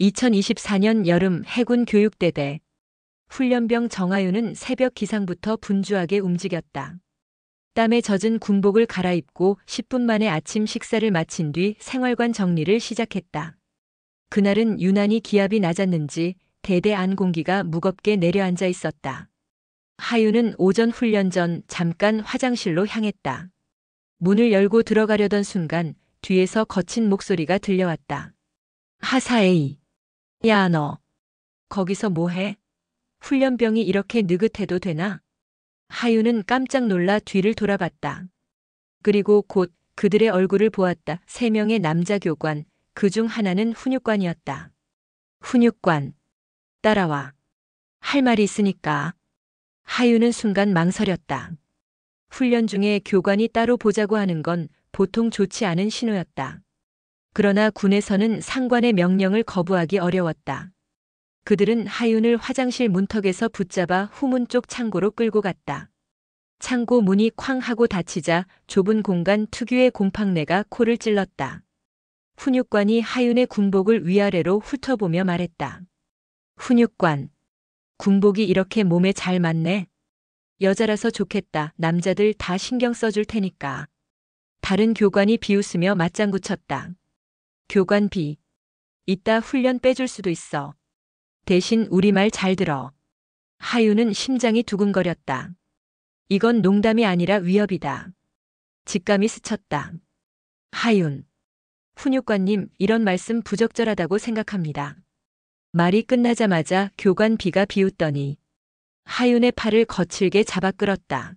2024년 여름 해군 교육대대. 훈련병 정하윤은 새벽 기상부터 분주하게 움직였다. 땀에 젖은 군복을 갈아입고 10분 만에 아침 식사를 마친 뒤 생활관 정리를 시작했다. 그날은 유난히 기압이 낮았는지 대대 안 공기가 무겁게 내려앉아 있었다. 하윤은 오전 훈련 전 잠깐 화장실로 향했다. 문을 열고 들어가려던 순간 뒤에서 거친 목소리가 들려왔다. 하사에이. 야, 너. 거기서 뭐해? 훈련병이 이렇게 느긋해도 되나? 하윤은 깜짝 놀라 뒤를 돌아봤다. 그리고 곧 그들의 얼굴을 보았다. 3명의 남자 교관, 그중 하나는 훈육관이었다. 훈육관. 따라와. 할 말이 있으니까. 하윤은 순간 망설였다. 훈련 중에 교관이 따로 보자고 하는 건 보통 좋지 않은 신호였다. 그러나 군에서는 상관의 명령을 거부하기 어려웠다. 그들은 하윤을 화장실 문턱에서 붙잡아 후문 쪽 창고로 끌고 갔다. 창고 문이 쾅 하고 닫히자 좁은 공간 특유의 곰팡내가 코를 찔렀다. 훈육관이 하윤의 군복을 위아래로 훑어보며 말했다. 훈육관. 군복이 이렇게 몸에 잘 맞네. 여자라서 좋겠다. 남자들 다 신경 써줄 테니까. 다른 교관이 비웃으며 맞장구 쳤다. 교관 B. 이따 훈련 빼줄 수도 있어. 대신 우리 말 잘 들어. 하윤은 심장이 두근거렸다. 이건 농담이 아니라 위협이다. 직감이 스쳤다. 하윤. 훈육관님, 이런 말씀 부적절하다고 생각합니다. 말이 끝나자마자 교관 B가 비웃더니 하윤의 팔을 거칠게 잡아 끌었다.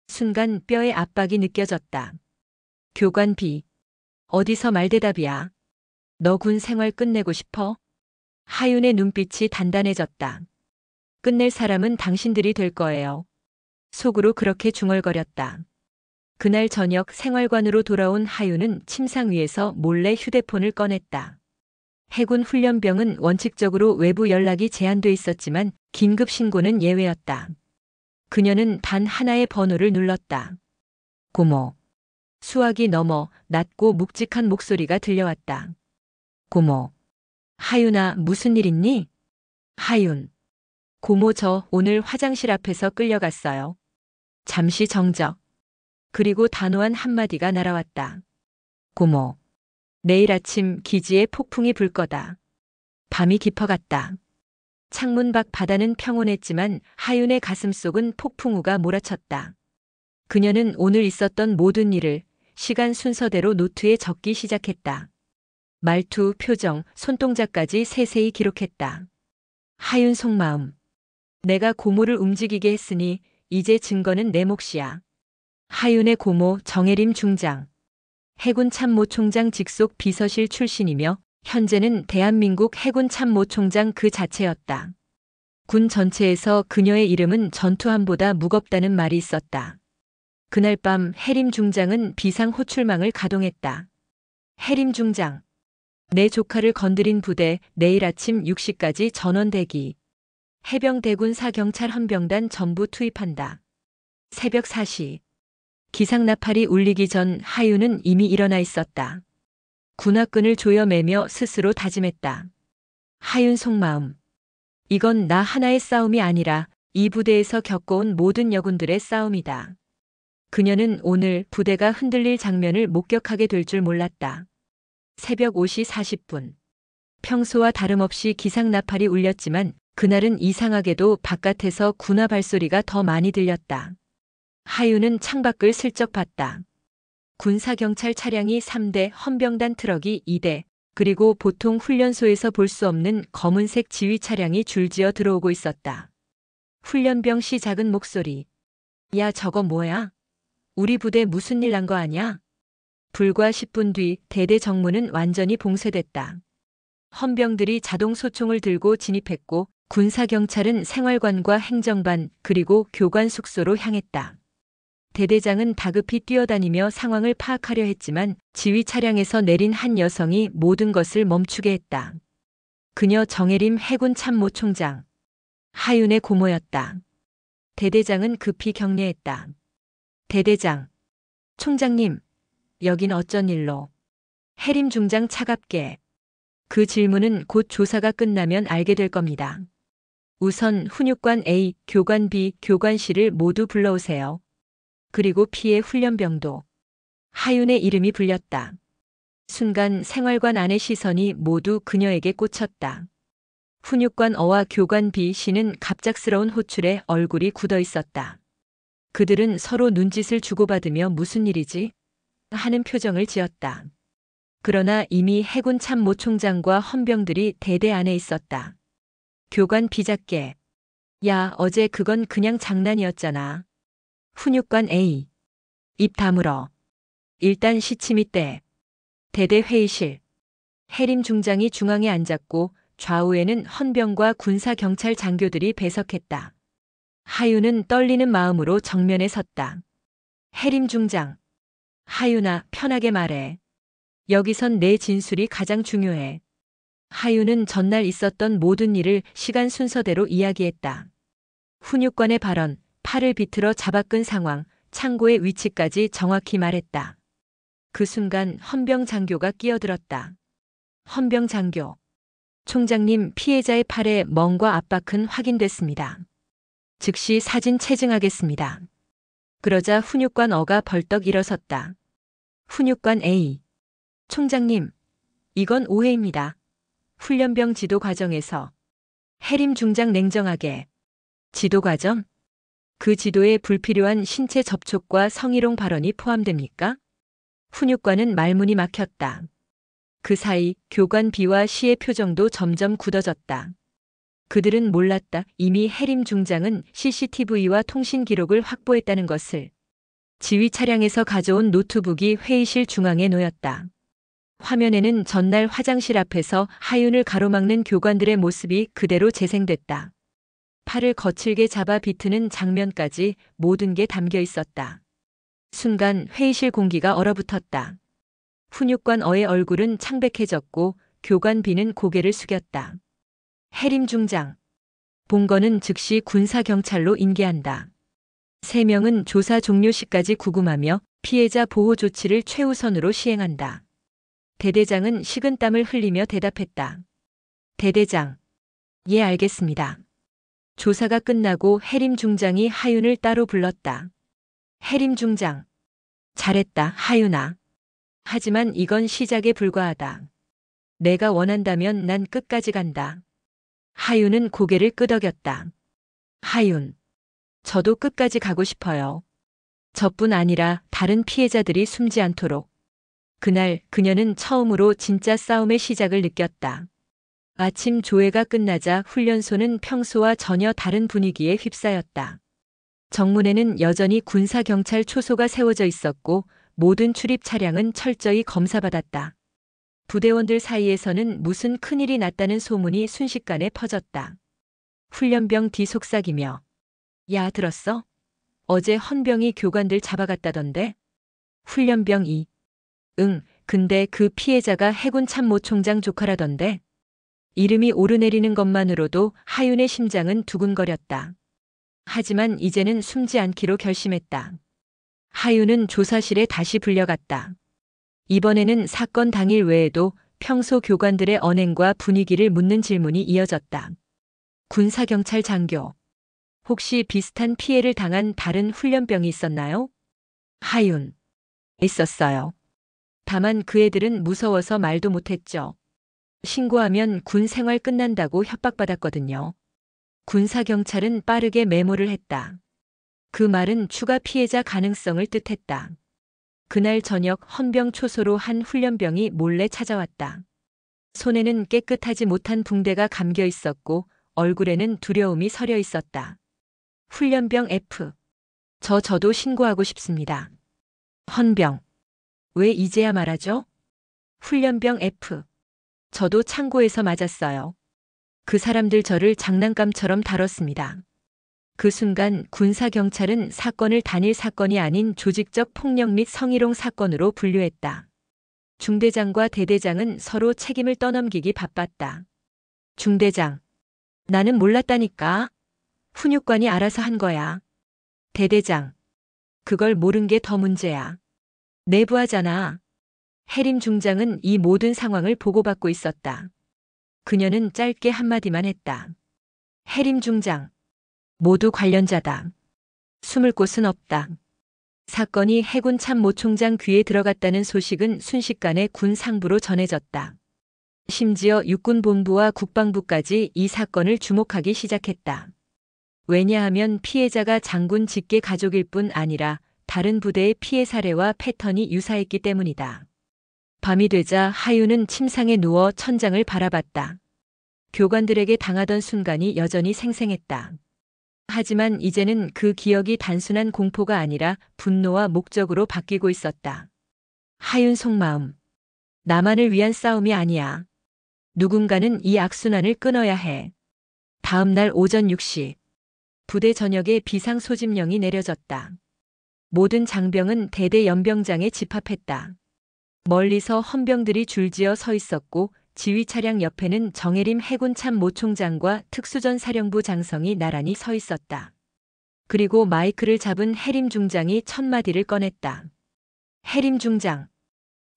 순간 뼈의 압박이 느껴졌다. 교관 B. 어디서 말대답이야? 너 군 생활 끝내고 싶어? 하윤의 눈빛이 단단해졌다. 끝낼 사람은 당신들이 될 거예요. 속으로 그렇게 중얼거렸다. 그날 저녁 생활관으로 돌아온 하윤은 침상 위에서 몰래 휴대폰을 꺼냈다. 해군 훈련병은 원칙적으로 외부 연락이 제한돼 있었지만 긴급 신고는 예외였다. 그녀는 단 하나의 번호를 눌렀다. 고모. 수화기 너머 낮고 묵직한 목소리가 들려왔다. 고모. 하윤아, 무슨 일 있니? 하윤. 고모, 저 오늘 화장실 앞에서 끌려갔어요. 잠시 정적. 그리고 단호한 한마디가 날아왔다. 고모. 내일 아침 기지에 폭풍이 불 거다. 밤이 깊어갔다. 창문 밖 바다는 평온했지만 하윤의 가슴속은 폭풍우가 몰아쳤다. 그녀는 오늘 있었던 모든 일을 시간 순서대로 노트에 적기 시작했다. 말투, 표정, 손동작까지 세세히 기록했다. 하윤 속마음. 내가 고모를 움직이게 했으니 이제 증거는 내 몫이야. 하윤의 고모 정혜림 중장. 해군 참모총장 직속 비서실 출신이며 현재는 대한민국 해군 참모총장 그 자체였다. 군 전체에서 그녀의 이름은 전투함보다 무겁다는 말이 있었다. 그날 밤 해림 중장은 비상 호출망을 가동했다. 해림 중장. 내 조카를 건드린 부대 내일 아침 6시까지 전원 대기. 해병대군 사경찰 헌병단 전부 투입한다. 새벽 4시. 기상나팔이 울리기 전 하윤은 이미 일어나 있었다. 군화끈을 조여매며 스스로 다짐했다. 하윤 속마음. 이건 나 하나의 싸움이 아니라 이 부대에서 겪어온 모든 여군들의 싸움이다. 그녀는 오늘 부대가 흔들릴 장면을 목격하게 될 줄 몰랐다. 새벽 5시 40분. 평소와 다름없이 기상나팔이 울렸지만 그날은 이상하게도 바깥에서 군화 발소리가 더 많이 들렸다. 하윤은 창밖을 슬쩍 봤다. 군사경찰 차량이 3대, 헌병단 트럭이 2대, 그리고 보통 훈련소에서 볼 수 없는 검은색 지휘 차량이 줄지어 들어오고 있었다. 훈련병 씨 작은 목소리. 야, 저거 뭐야? 우리 부대 무슨 일 난 거 아냐? 불과 10분 뒤 대대 정문은 완전히 봉쇄됐다. 헌병들이 자동 소총을 들고 진입했고 군사경찰은 생활관과 행정반 그리고 교관 숙소로 향했다. 대대장은 다급히 뛰어다니며 상황을 파악하려 했지만 지휘 차량에서 내린 한 여성이 모든 것을 멈추게 했다. 그녀 정혜림 해군 참모총장. 하윤의 고모였다. 대대장은 급히 격려했다. 대대장. 총장님. 여긴 어쩐 일로. 해림 중장 차갑게. 그 질문은 곧 조사가 끝나면 알게 될 겁니다. 우선 훈육관 A, 교관 B, 교관 C를 모두 불러오세요. 그리고 피해 훈련병도. 하윤의 이름이 불렸다. 순간 생활관 안의 시선이 모두 그녀에게 꽂혔다. 훈육관 어와 교관 B, C는 갑작스러운 호출에 얼굴이 굳어 있었다. 그들은 서로 눈짓을 주고받으며 무슨 일이지? 하는 표정을 지었다. 그러나 이미 해군 참모총장과 헌병들이 대대 안에 있었다. 교관 비작계. 야, 어제 그건 그냥 장난이었잖아. 훈육관 A. 입 다물어. 일단 시침이 때. 대대 회의실. 해림 중장이 중앙에 앉았고 좌우에는 헌병과 군사경찰 장교들이 배석했다. 하윤은 떨리는 마음으로 정면에 섰다. 해림 중장. 하윤아, 편하게 말해. 여기선 내 진술이 가장 중요해. 하윤은 전날 있었던 모든 일을 시간 순서대로 이야기했다. 훈육관의 발언, 팔을 비틀어 잡아끈 상황, 창고의 위치까지 정확히 말했다. 그 순간 헌병 장교가 끼어들었다. 헌병 장교. 총장님, 피해자의 팔에 멍과 압박은 확인됐습니다. 즉시 사진 체증하겠습니다. 그러자 훈육관 어가 벌떡 일어섰다. 훈육관 A. 총장님, 이건 오해입니다. 훈련병 지도 과정에서. 해림 중장 냉정하게. 지도 과정? 그 지도에 불필요한 신체 접촉과 성희롱 발언이 포함됩니까? 훈육관은 말문이 막혔다. 그 사이 교관 B와 C의 표정도 점점 굳어졌다. 그들은 몰랐다. 이미 해림 중장은 CCTV와 통신 기록을 확보했다는 것을. 지휘 차량에서 가져온 노트북이 회의실 중앙에 놓였다. 화면에는 전날 화장실 앞에서 하윤을 가로막는 교관들의 모습이 그대로 재생됐다. 팔을 거칠게 잡아 비트는 장면까지 모든 게 담겨 있었다. 순간 회의실 공기가 얼어붙었다. 훈육관 어의 얼굴은 창백해졌고 교관 B는 고개를 숙였다. 해림 중장. 본거는 즉시 군사경찰로 인계한다. 3명은 조사 종료 시까지 구금하며 피해자 보호 조치를 최우선으로 시행한다. 대대장은 식은땀을 흘리며 대답했다. 대대장. 예, 알겠습니다. 조사가 끝나고 해림 중장이 하윤을 따로 불렀다. 해림 중장. 잘했다, 하윤아. 하지만 이건 시작에 불과하다. 내가 원한다면 난 끝까지 간다. 하윤은 고개를 끄덕였다. 하윤. 저도 끝까지 가고 싶어요. 저뿐 아니라 다른 피해자들이 숨지 않도록. 그날 그녀는 처음으로 진짜 싸움의 시작을 느꼈다. 아침 조회가 끝나자 훈련소는 평소와 전혀 다른 분위기에 휩싸였다. 정문에는 여전히 군사경찰 초소가 세워져 있었고 모든 출입 차량은 철저히 검사받았다. 부대원들 사이에서는 무슨 큰일이 났다는 소문이 순식간에 퍼졌다. 훈련병 뒤 속삭이며 야, 들었어? 어제 헌병이 교관들 잡아갔다던데? 훈련병 2. 응, 근데 그 피해자가 해군 참모총장 조카라던데? 이름이 오르내리는 것만으로도 하윤의 심장은 두근거렸다. 하지만 이제는 숨지 않기로 결심했다. 하윤은 조사실에 다시 불려갔다. 이번에는 사건 당일 외에도 평소 교관들의 언행과 분위기를 묻는 질문이 이어졌다. 군사경찰 장교. 혹시 비슷한 피해를 당한 다른 훈련병이 있었나요? 하윤. 있었어요. 다만 그 애들은 무서워서 말도 못했죠. 신고하면 군 생활 끝난다고 협박받았거든요. 군사경찰은 빠르게 메모를 했다. 그 말은 추가 피해자 가능성을 뜻했다. 그날 저녁 헌병 초소로 한 훈련병이 몰래 찾아왔다. 손에는 깨끗하지 못한 붕대가 감겨 있었고 얼굴에는 두려움이 서려 있었다. 훈련병 F. 저도 신고하고 싶습니다. 헌병. 왜 이제야 말하죠? 훈련병 F. 저도 창고에서 맞았어요. 그 사람들 저를 장난감처럼 다뤘습니다. 그 순간 군사경찰은 사건을 단일 사건이 아닌 조직적 폭력 및 성희롱 사건으로 분류했다. 중대장과 대대장은 서로 책임을 떠넘기기 바빴다. 중대장. 나는 몰랐다니까. 훈육관이 알아서 한 거야. 대대장. 그걸 모른 게 더 문제야. 내부하잖아. 해림 중장은 이 모든 상황을 보고받고 있었다. 그녀는 짧게 한마디만 했다. 해림 중장. 모두 관련자다. 숨을 곳은 없다. 사건이 해군 참모 총장 귀에 들어갔다는 소식은 순식간에 군 상부로 전해졌다. 심지어 육군본부와 국방부까지 이 사건을 주목하기 시작했다. 왜냐하면 피해자가 장군 직계 가족일 뿐 아니라 다른 부대의 피해 사례와 패턴이 유사했기 때문이다. 밤이 되자 하윤은 침상에 누워 천장을 바라봤다. 교관들에게 당하던 순간이 여전히 생생했다. 하지만 이제는 그 기억이 단순한 공포가 아니라 분노와 목적으로 바뀌고 있었다. 하윤 속마음. 나만을 위한 싸움이 아니야. 누군가는 이 악순환을 끊어야 해. 다음 날 오전 6시. 부대 전역에 비상 소집령이 내려졌다. 모든 장병은 대대 연병장에 집합했다. 멀리서 헌병들이 줄지어 서 있었고 지휘 차량 옆에는 정혜림 해군 참모총장과 특수전 사령부 장성이 나란히 서 있었다. 그리고 마이크를 잡은 해림 중장이 첫 마디를 꺼냈다. 해림 중장.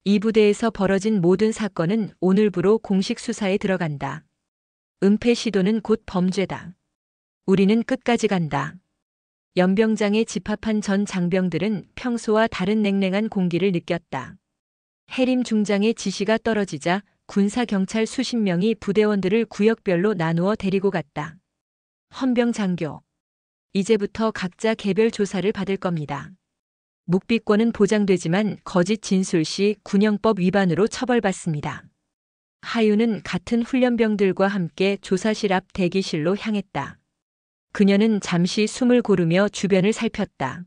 이 부대에서 벌어진 모든 사건은 오늘부로 공식 수사에 들어간다. 은폐 시도는 곧 범죄다. 우리는 끝까지 간다. 연병장에 집합한 전 장병들은 평소와 다른 냉랭한 공기를 느꼈다. 해림 중장의 지시가 떨어지자 군사경찰 수십 명이 부대원들을 구역별로 나누어 데리고 갔다. 헌병 장교. 이제부터 각자 개별 조사를 받을 겁니다. 묵비권은 보장되지만 거짓 진술 시 군형법 위반으로 처벌받습니다. 하윤은 같은 훈련병들과 함께 조사실 앞 대기실로 향했다. 그녀는 잠시 숨을 고르며 주변을 살폈다.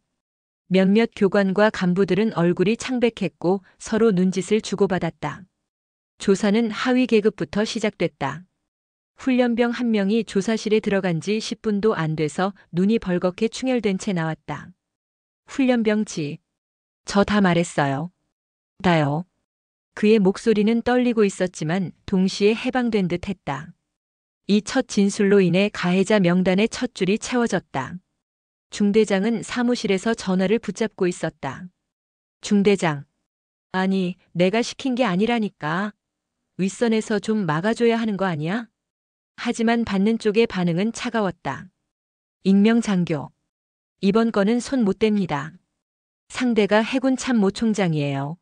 몇몇 교관과 간부들은 얼굴이 창백했고 서로 눈짓을 주고받았다. 조사는 하위 계급부터 시작됐다. 훈련병 한 명이 조사실에 들어간 지 10분도 안 돼서 눈이 벌겋게 충혈된 채 나왔다. 훈련병 지. 저 다 말했어요. 다요. 그의 목소리는 떨리고 있었지만 동시에 해방된 듯 했다. 이 첫 진술로 인해 가해자 명단의 첫 줄이 채워졌다. 중대장은 사무실에서 전화를 붙잡고 있었다. 중대장. 아니, 내가 시킨 게 아니라니까. 윗선에서 좀 막아줘야 하는 거 아니야? 하지만 받는 쪽의 반응은 차가웠다. 익명 장교. 이번 건은 손 못 댑니다. 상대가 해군 참모총장이에요.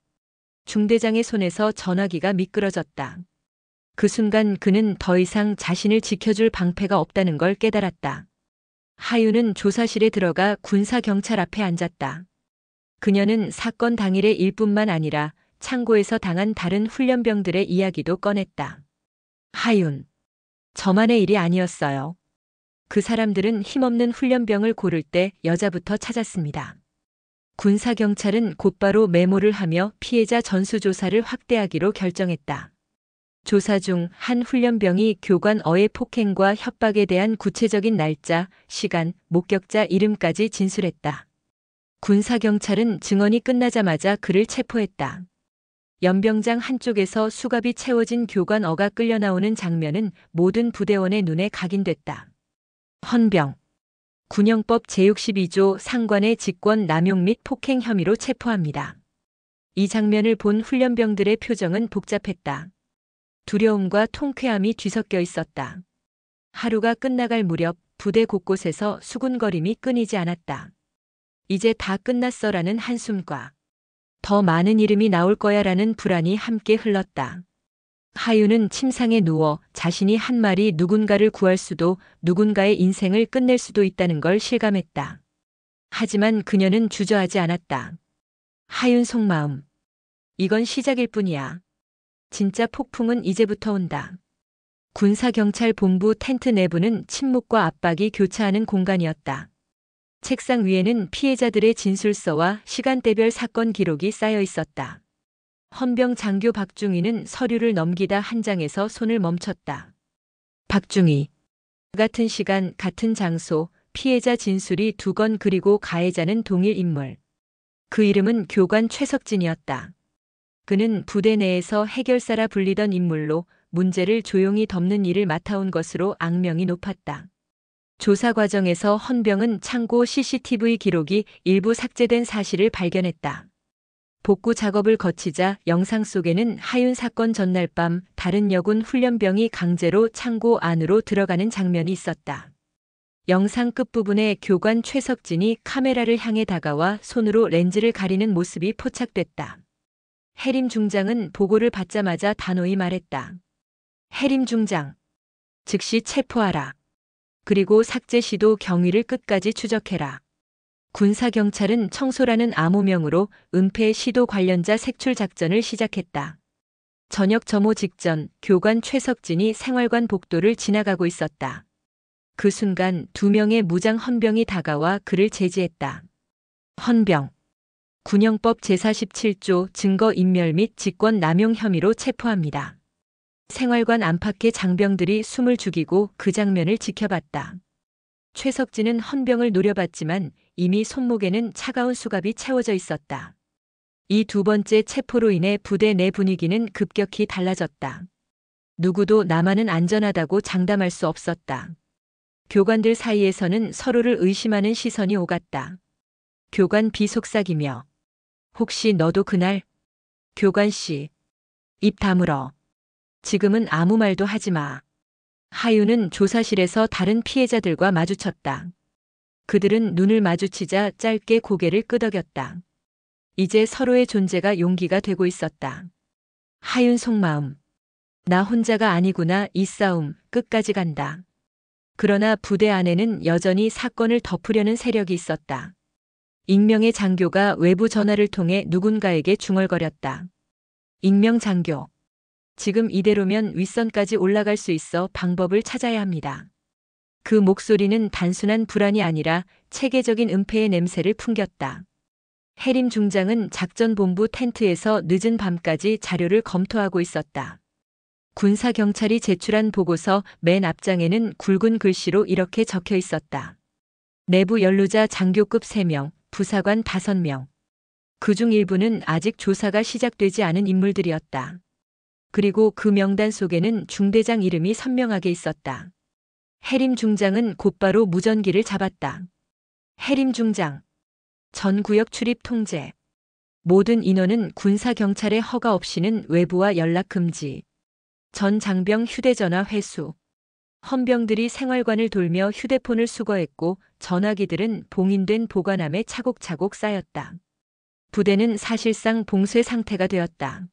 중대장의 손에서 전화기가 미끄러졌다. 그 순간 그는 더 이상 자신을 지켜줄 방패가 없다는 걸 깨달았다. 하윤은 조사실에 들어가 군사경찰 앞에 앉았다. 그녀는 사건 당일의 일뿐만 아니라 창고에서 당한 다른 훈련병들의 이야기도 꺼냈다. 하윤. 저만의 일이 아니었어요. 그 사람들은 힘없는 훈련병을 고를 때 여자부터 찾았습니다. 군사경찰은 곧바로 메모를 하며 피해자 전수조사를 확대하기로 결정했다. 조사 중 한 훈련병이 교관 어의 폭행과 협박에 대한 구체적인 날짜, 시간, 목격자 이름까지 진술했다. 군사경찰은 증언이 끝나자마자 그를 체포했다. 연병장 한쪽에서 수갑이 채워진 교관 어가 끌려 나오는 장면은 모든 부대원의 눈에 각인됐다. 헌병. 군형법 제62조 상관의 직권 남용 및 폭행 혐의로 체포합니다. 이 장면을 본 훈련병들의 표정은 복잡했다. 두려움과 통쾌함이 뒤섞여 있었다. 하루가 끝나갈 무렵 부대 곳곳에서 수군거림이 끊이지 않았다. 이제 다 끝났어라는 한숨과 더 많은 이름이 나올 거야라는 불안이 함께 흘렀다. 하윤은 침상에 누워 자신이 한 말이 누군가를 구할 수도 누군가의 인생을 끝낼 수도 있다는 걸 실감했다. 하지만 그녀는 주저하지 않았다. 하윤 속마음. 이건 시작일 뿐이야. 진짜 폭풍은 이제부터 온다. 군사경찰본부 텐트 내부는 침묵과 압박이 교차하는 공간이었다. 책상 위에는 피해자들의 진술서와 시간대별 사건 기록이 쌓여 있었다. 헌병 장교 박중희는 서류를 넘기다 한 장에서 손을 멈췄다. 박중희. 같은 시간, 같은 장소, 피해자 진술이 두 건 그리고 가해자는 동일 인물. 그 이름은 교관 최석진이었다. 그는 부대 내에서 해결사라 불리던 인물로 문제를 조용히 덮는 일을 맡아온 것으로 악명이 높았다. 조사 과정에서 헌병은 창고 CCTV 기록이 일부 삭제된 사실을 발견했다. 복구 작업을 거치자 영상 속에는 하윤 사건 전날 밤 다른 여군 훈련병이 강제로 창고 안으로 들어가는 장면이 있었다. 영상 끝부분에 교관 최석진이 카메라를 향해 다가와 손으로 렌즈를 가리는 모습이 포착됐다. 해림 중장은 보고를 받자마자 단호히 말했다. 해림 중장, 즉시 체포하라. 그리고 삭제 시도 경위를 끝까지 추적해라. 군사경찰은 청소라는 암호명으로 은폐 시도 관련자 색출 작전을 시작했다. 저녁 점호 직전 교관 최석진이 생활관 복도를 지나가고 있었다. 그 순간 2명의 무장 헌병이 다가와 그를 제지했다. 헌병. 군형법 제47조 증거인멸 및 직권남용 혐의로 체포합니다. 생활관 안팎의 장병들이 숨을 죽이고 그 장면을 지켜봤다. 최석진은 헌병을 노려봤지만 이미 손목에는 차가운 수갑이 채워져 있었다. 이 두 번째 체포로 인해 부대 내 분위기는 급격히 달라졌다. 누구도 나만은 안전하다고 장담할 수 없었다. 교관들 사이에서는 서로를 의심하는 시선이 오갔다. 교관 B 속삭이며 혹시 너도 그날? 교관 C 입 다물어. 지금은 아무 말도 하지 마. 하윤은 조사실에서 다른 피해자들과 마주쳤다. 그들은 눈을 마주치자 짧게 고개를 끄덕였다. 이제 서로의 존재가 용기가 되고 있었다. 하윤 속마음. 나 혼자가 아니구나. 이 싸움 끝까지 간다. 그러나 부대 안에는 여전히 사건을 덮으려는 세력이 있었다. 익명의 장교가 외부 전화를 통해 누군가에게 중얼거렸다. 익명 장교. 지금 이대로면 윗선까지 올라갈 수 있어 방법을 찾아야 합니다. 그 목소리는 단순한 불안이 아니라 체계적인 은폐의 냄새를 풍겼다. 해림 중장은 작전본부 텐트에서 늦은 밤까지 자료를 검토하고 있었다. 군사경찰이 제출한 보고서 맨 앞장에는 굵은 글씨로 이렇게 적혀 있었다. 내부 연루자 장교급 3명, 부사관 5명. 그중 일부는 아직 조사가 시작되지 않은 인물들이었다. 그리고 그 명단 속에는 중대장 이름이 선명하게 있었다. 해림 중장은 곧바로 무전기를 잡았다. 해림 중장. 전 구역 출입 통제. 모든 인원은 군사경찰의 허가 없이는 외부와 연락 금지. 전 장병 휴대전화 회수. 헌병들이 생활관을 돌며 휴대폰을 수거했고 전화기들은 봉인된 보관함에 차곡차곡 쌓였다. 부대는 사실상 봉쇄 상태가 되었다.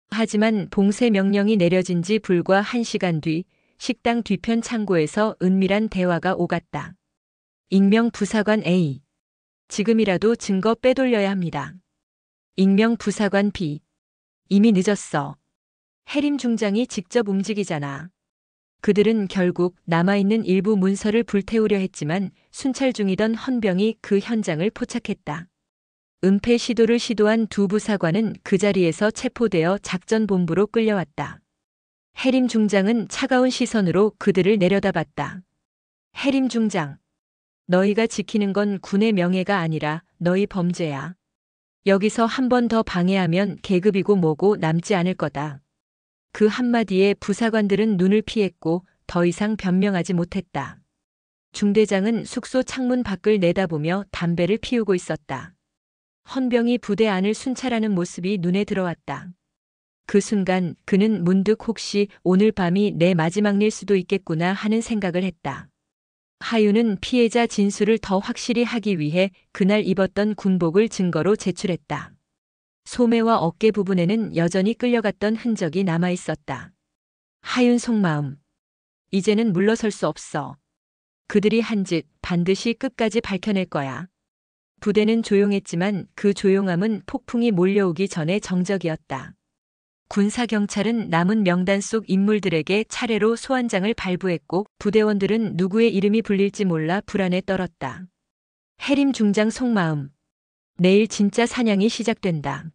하지만 봉쇄 명령이 내려진 지 불과 1시간 뒤 식당 뒤편 창고에서 은밀한 대화가 오갔다. 익명 부사관 A. 지금이라도 증거 빼돌려야 합니다. 익명 부사관 B. 이미 늦었어. 해림 중장이 직접 움직이잖아. 그들은 결국 남아있는 일부 문서를 불태우려 했지만 순찰 중이던 헌병이 그 현장을 포착했다. 은폐 시도를 시도한 두 부사관은 그 자리에서 체포되어 작전본부로 끌려왔다. 해림 중장은 차가운 시선으로 그들을 내려다봤다. 해림 중장. 너희가 지키는 건 군의 명예가 아니라 너희 범죄야. 여기서 한 번 더 방해하면 계급이고 뭐고 남지 않을 거다. 그 한마디에 부사관들은 눈을 피했고 더 이상 변명하지 못했다. 중대장은 숙소 창문 밖을 내다보며 담배를 피우고 있었다. 헌병이 부대 안을 순찰하는 모습이 눈에 들어왔다. 그 순간 그는 문득 혹시 오늘 밤이 내 마지막 일 수도 있겠구나 하는 생각을 했다. 하윤은 피해자 진술을 더 확실히 하기 위해 그날 입었던 군복을 증거로 제출했다. 소매와 어깨 부분에는 여전히 끌려갔던 흔적이 남아 있었다. 하윤 속마음. 이제는 물러설 수 없어. 그들이 한 짓 반드시 끝까지 밝혀낼 거야. 부대는 조용했지만 그 조용함은 폭풍이 몰려오기 전에 정적이었다. 군사경찰은 남은 명단 속 인물들에게 차례로 소환장을 발부했고 부대원들은 누구의 이름이 불릴지 몰라 불안에 떨었다. 해림 중장 속마음. 내일 진짜 사냥이 시작된다.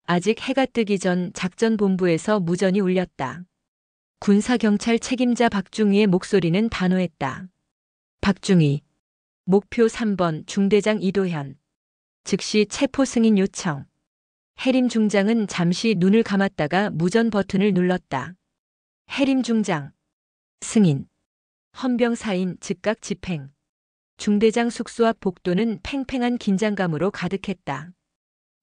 아직 해가 뜨기 전 작전본부에서 무전이 울렸다. 군사경찰 책임자 박중희의 목소리는 단호했다. 박중희. 목표 3번 중대장 이도현. 즉시 체포 승인 요청. 해림 중장은 잠시 눈을 감았다가 무전 버튼을 눌렀다. 해림 중장. 승인. 헌병 사인 즉각 집행. 중대장 숙소 앞 복도는 팽팽한 긴장감으로 가득했다.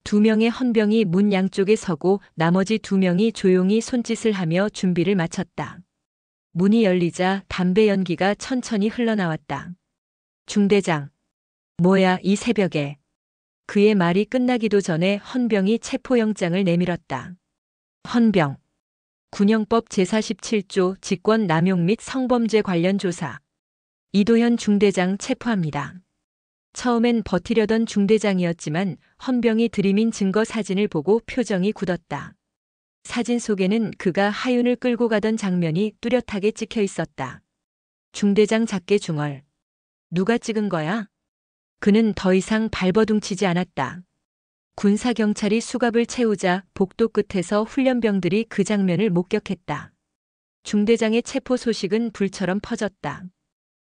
2명의 헌병이 문 양쪽에 서고 나머지 2명이 조용히 손짓을 하며 준비를 마쳤다. 문이 열리자 담배 연기가 천천히 흘러나왔다. 중대장. 뭐야 이 새벽에. 그의 말이 끝나기도 전에 헌병이 체포영장을 내밀었다. 헌병. 군형법 제47조 직권 남용 및 성범죄 관련 조사. 이도현 중대장 체포합니다. 처음엔 버티려던 중대장이었지만 헌병이 들이민 증거 사진을 보고 표정이 굳었다. 사진 속에는 그가 하윤을 끌고 가던 장면이 뚜렷하게 찍혀 있었다. 중대장 작게 중얼. 누가 찍은 거야? 그는 더 이상 발버둥치지 않았다. 군사경찰이 수갑을 채우자 복도 끝에서 훈련병들이 그 장면을 목격했다. 중대장의 체포 소식은 불처럼 퍼졌다.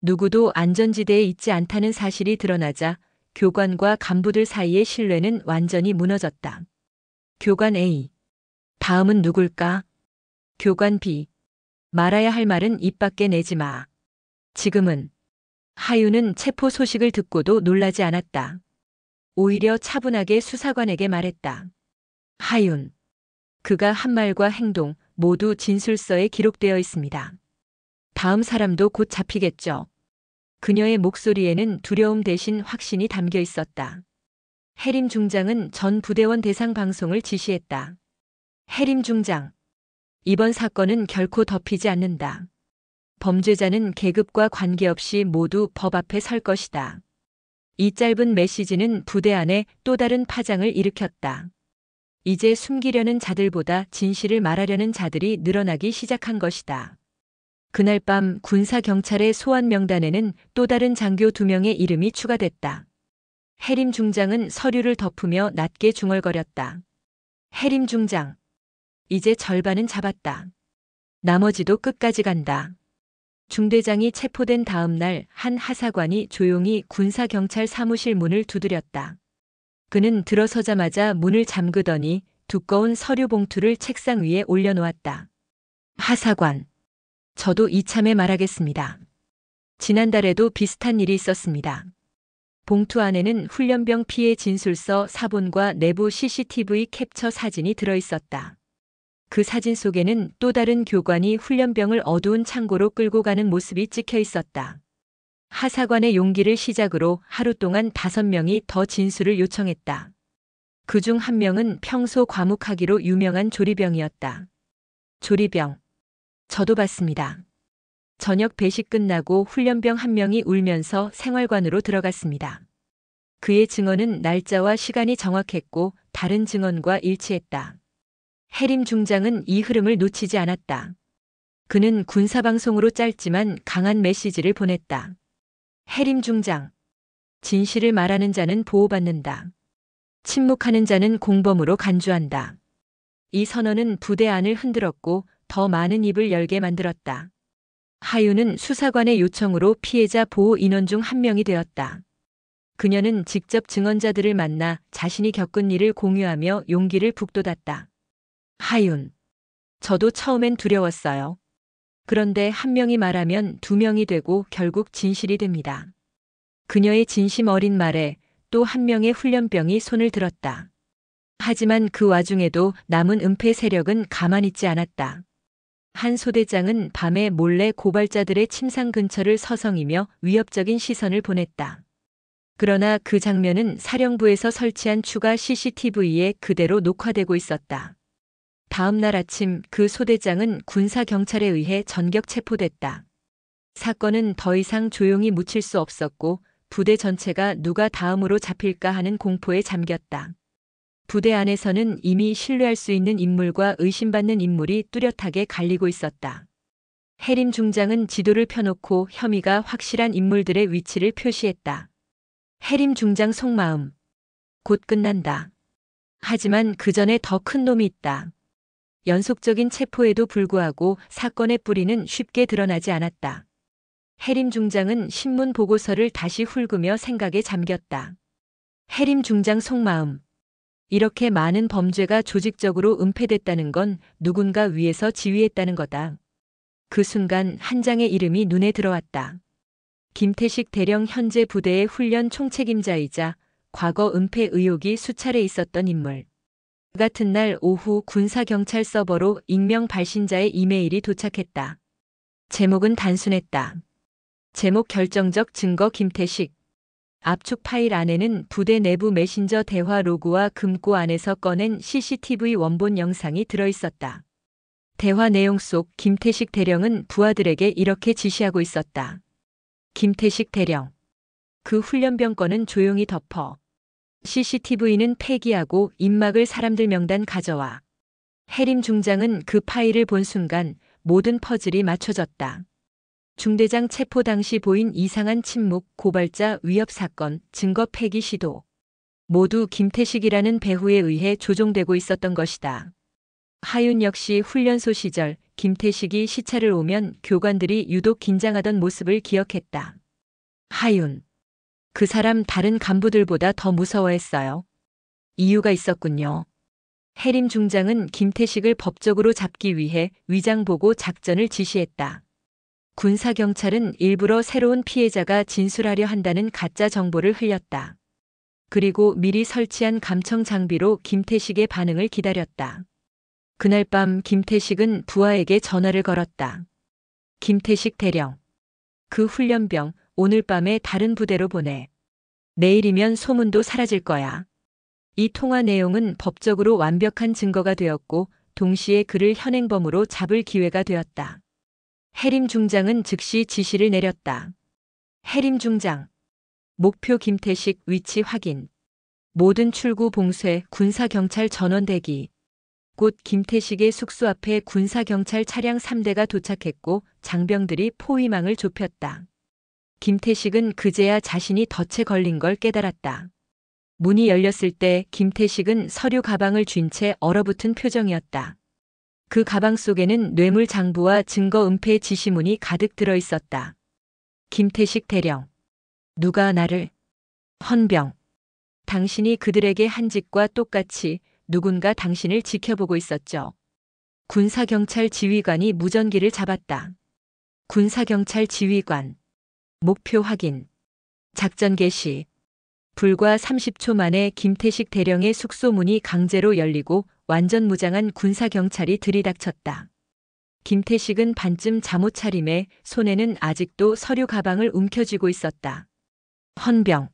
누구도 안전지대에 있지 않다는 사실이 드러나자 교관과 간부들 사이의 신뢰는 완전히 무너졌다. 교관 A. 다음은 누굴까? 교관 B. 말아야 할 말은 입 밖에 내지 마. 지금은. 하윤은 체포 소식을 듣고도 놀라지 않았다. 오히려 차분하게 수사관에게 말했다. 하윤. 그가 한 말과 행동 모두 진술서에 기록되어 있습니다. 다음 사람도 곧 잡히겠죠. 그녀의 목소리에는 두려움 대신 확신이 담겨 있었다. 해림 중장은 전 부대원 대상 방송을 지시했다. 해림 중장. 이번 사건은 결코 덮이지 않는다. 범죄자는 계급과 관계없이 모두 법 앞에 설 것이다. 이 짧은 메시지는 부대 안에 또 다른 파장을 일으켰다. 이제 숨기려는 자들보다 진실을 말하려는 자들이 늘어나기 시작한 것이다. 그날 밤 군사경찰의 소환 명단에는 또 다른 장교 2명의 이름이 추가됐다. 해림 중장은 서류를 덮으며 낮게 중얼거렸다. 해림 중장. 이제 절반은 잡았다. 나머지도 끝까지 간다. 중대장이 체포된 다음 날 한 하사관이 조용히 군사경찰 사무실 문을 두드렸다. 그는 들어서자마자 문을 잠그더니 두꺼운 서류 봉투를 책상 위에 올려놓았다. 하사관. 저도 이참에 말하겠습니다. 지난달에도 비슷한 일이 있었습니다. 봉투 안에는 훈련병 피해 진술서 사본과 내부 CCTV 캡처 사진이 들어있었다. 그 사진 속에는 또 다른 교관이 훈련병을 어두운 창고로 끌고 가는 모습이 찍혀 있었다. 하사관의 용기를 시작으로 하루 동안 5명이 더 진술을 요청했다. 그중 1명은 평소 과묵하기로 유명한 조리병이었다. 조리병. 저도 봤습니다. 저녁 배식 끝나고 훈련병 1명이 울면서 생활관으로 들어갔습니다. 그의 증언은 날짜와 시간이 정확했고 다른 증언과 일치했다. 해림 중장은 이 흐름을 놓치지 않았다. 그는 군사방송으로 짧지만 강한 메시지를 보냈다. 해림 중장. 진실을 말하는 자는 보호받는다. 침묵하는 자는 공범으로 간주한다. 이 선언은 부대 안을 흔들었고 더 많은 입을 열게 만들었다. 하윤은 수사관의 요청으로 피해자 보호 인원 중 1명이 되었다. 그녀는 직접 증언자들을 만나 자신이 겪은 일을 공유하며 용기를 북돋았다. 하윤. 저도 처음엔 두려웠어요. 그런데 1명이 말하면 2명이 되고 결국 진실이 됩니다. 그녀의 진심 어린 말에 또 1명의 훈련병이 손을 들었다. 하지만 그 와중에도 남은 은폐 세력은 가만히 있지 않았다. 한 소대장은 밤에 몰래 고발자들의 침상 근처를 서성이며 위협적인 시선을 보냈다. 그러나 그 장면은 사령부에서 설치한 추가 CCTV에 그대로 녹화되고 있었다. 다음 날 아침 그 소대장은 군사경찰에 의해 전격 체포됐다. 사건은 더 이상 조용히 묻힐 수 없었고 부대 전체가 누가 다음으로 잡힐까 하는 공포에 잠겼다. 부대 안에서는 이미 신뢰할 수 있는 인물과 의심받는 인물이 뚜렷하게 갈리고 있었다. 해림 중장은 지도를 펴놓고 혐의가 확실한 인물들의 위치를 표시했다. 해림 중장 속마음. 곧 끝난다. 하지만 그 전에 더 큰 놈이 있다. 연속적인 체포에도 불구하고 사건의 뿌리는 쉽게 드러나지 않았다. 해림 중장은 신문 보고서를 다시 훑으며 생각에 잠겼다. 해림 중장 속마음. 이렇게 많은 범죄가 조직적으로 은폐됐다는 건 누군가 위에서 지휘했다는 거다. 그 순간 한 장의 이름이 눈에 들어왔다. 김태식 대령 현재 부대의 훈련 총책임자이자 과거 은폐 의혹이 수차례 있었던 인물. 같은 날 오후 군사경찰 서버로 익명 발신자의 이메일이 도착했다. 제목은 단순했다. 제목 결정적 증거 김태식. 압축 파일 안에는 부대 내부 메신저 대화 로그와 금고 안에서 꺼낸 CCTV 원본 영상이 들어있었다. 대화 내용 속 김태식 대령은 부하들에게 이렇게 지시하고 있었다. 김태식 대령. 그 훈련병 건은 조용히 덮어. CCTV는 폐기하고 입막을 사람들 명단 가져와. 해림 중장은 그 파일을 본 순간 모든 퍼즐이 맞춰졌다. 중대장 체포 당시 보인 이상한 침묵, 고발자 위협 사건, 증거 폐기 시도. 모두 김태식이라는 배후에 의해 조종되고 있었던 것이다. 하윤 역시 훈련소 시절 김태식이 시차를 오면 교관들이 유독 긴장하던 모습을 기억했다. 하윤. 그 사람 다른 간부들보다 더 무서워했어요. 이유가 있었군요. 해림 중장은 김태식을 법적으로 잡기 위해 위장보고 작전을 지시했다. 군사경찰은 일부러 새로운 피해자가 진술하려 한다는 가짜 정보를 흘렸다. 그리고 미리 설치한 감청 장비로 김태식의 반응을 기다렸다. 그날 밤 김태식은 부하에게 전화를 걸었다. 김태식 대령. 그 훈련병 오늘 밤에 다른 부대로 보내. 내일이면 소문도 사라질 거야. 이 통화 내용은 법적으로 완벽한 증거가 되었고 동시에 그를 현행범으로 잡을 기회가 되었다. 해림 중장은 즉시 지시를 내렸다. 해림 중장. 목표 김태식 위치 확인. 모든 출구 봉쇄 군사경찰 전원 대기. 곧 김태식의 숙소 앞에 군사경찰 차량 3대가 도착했고 장병들이 포위망을 좁혔다. 김태식은 그제야 자신이 덫에 걸린 걸 깨달았다. 문이 열렸을 때 김태식은 서류 가방을 쥔 채 얼어붙은 표정이었다. 그 가방 속에는 뇌물 장부와 증거 은폐 지시문이 가득 들어 있었다. 김태식 대령. 누가 나를. 헌병. 당신이 그들에게 한 짓과 똑같이 누군가 당신을 지켜보고 있었죠. 군사경찰 지휘관이 무전기를 잡았다. 군사경찰 지휘관. 목표 확인. 작전 개시. 불과 30초 만에 김태식 대령의 숙소 문이 강제로 열리고 완전 무장한 군사경찰이 들이닥쳤다. 김태식은 반쯤 잠옷 차림에 손에는 아직도 서류 가방을 움켜쥐고 있었다. 헌병.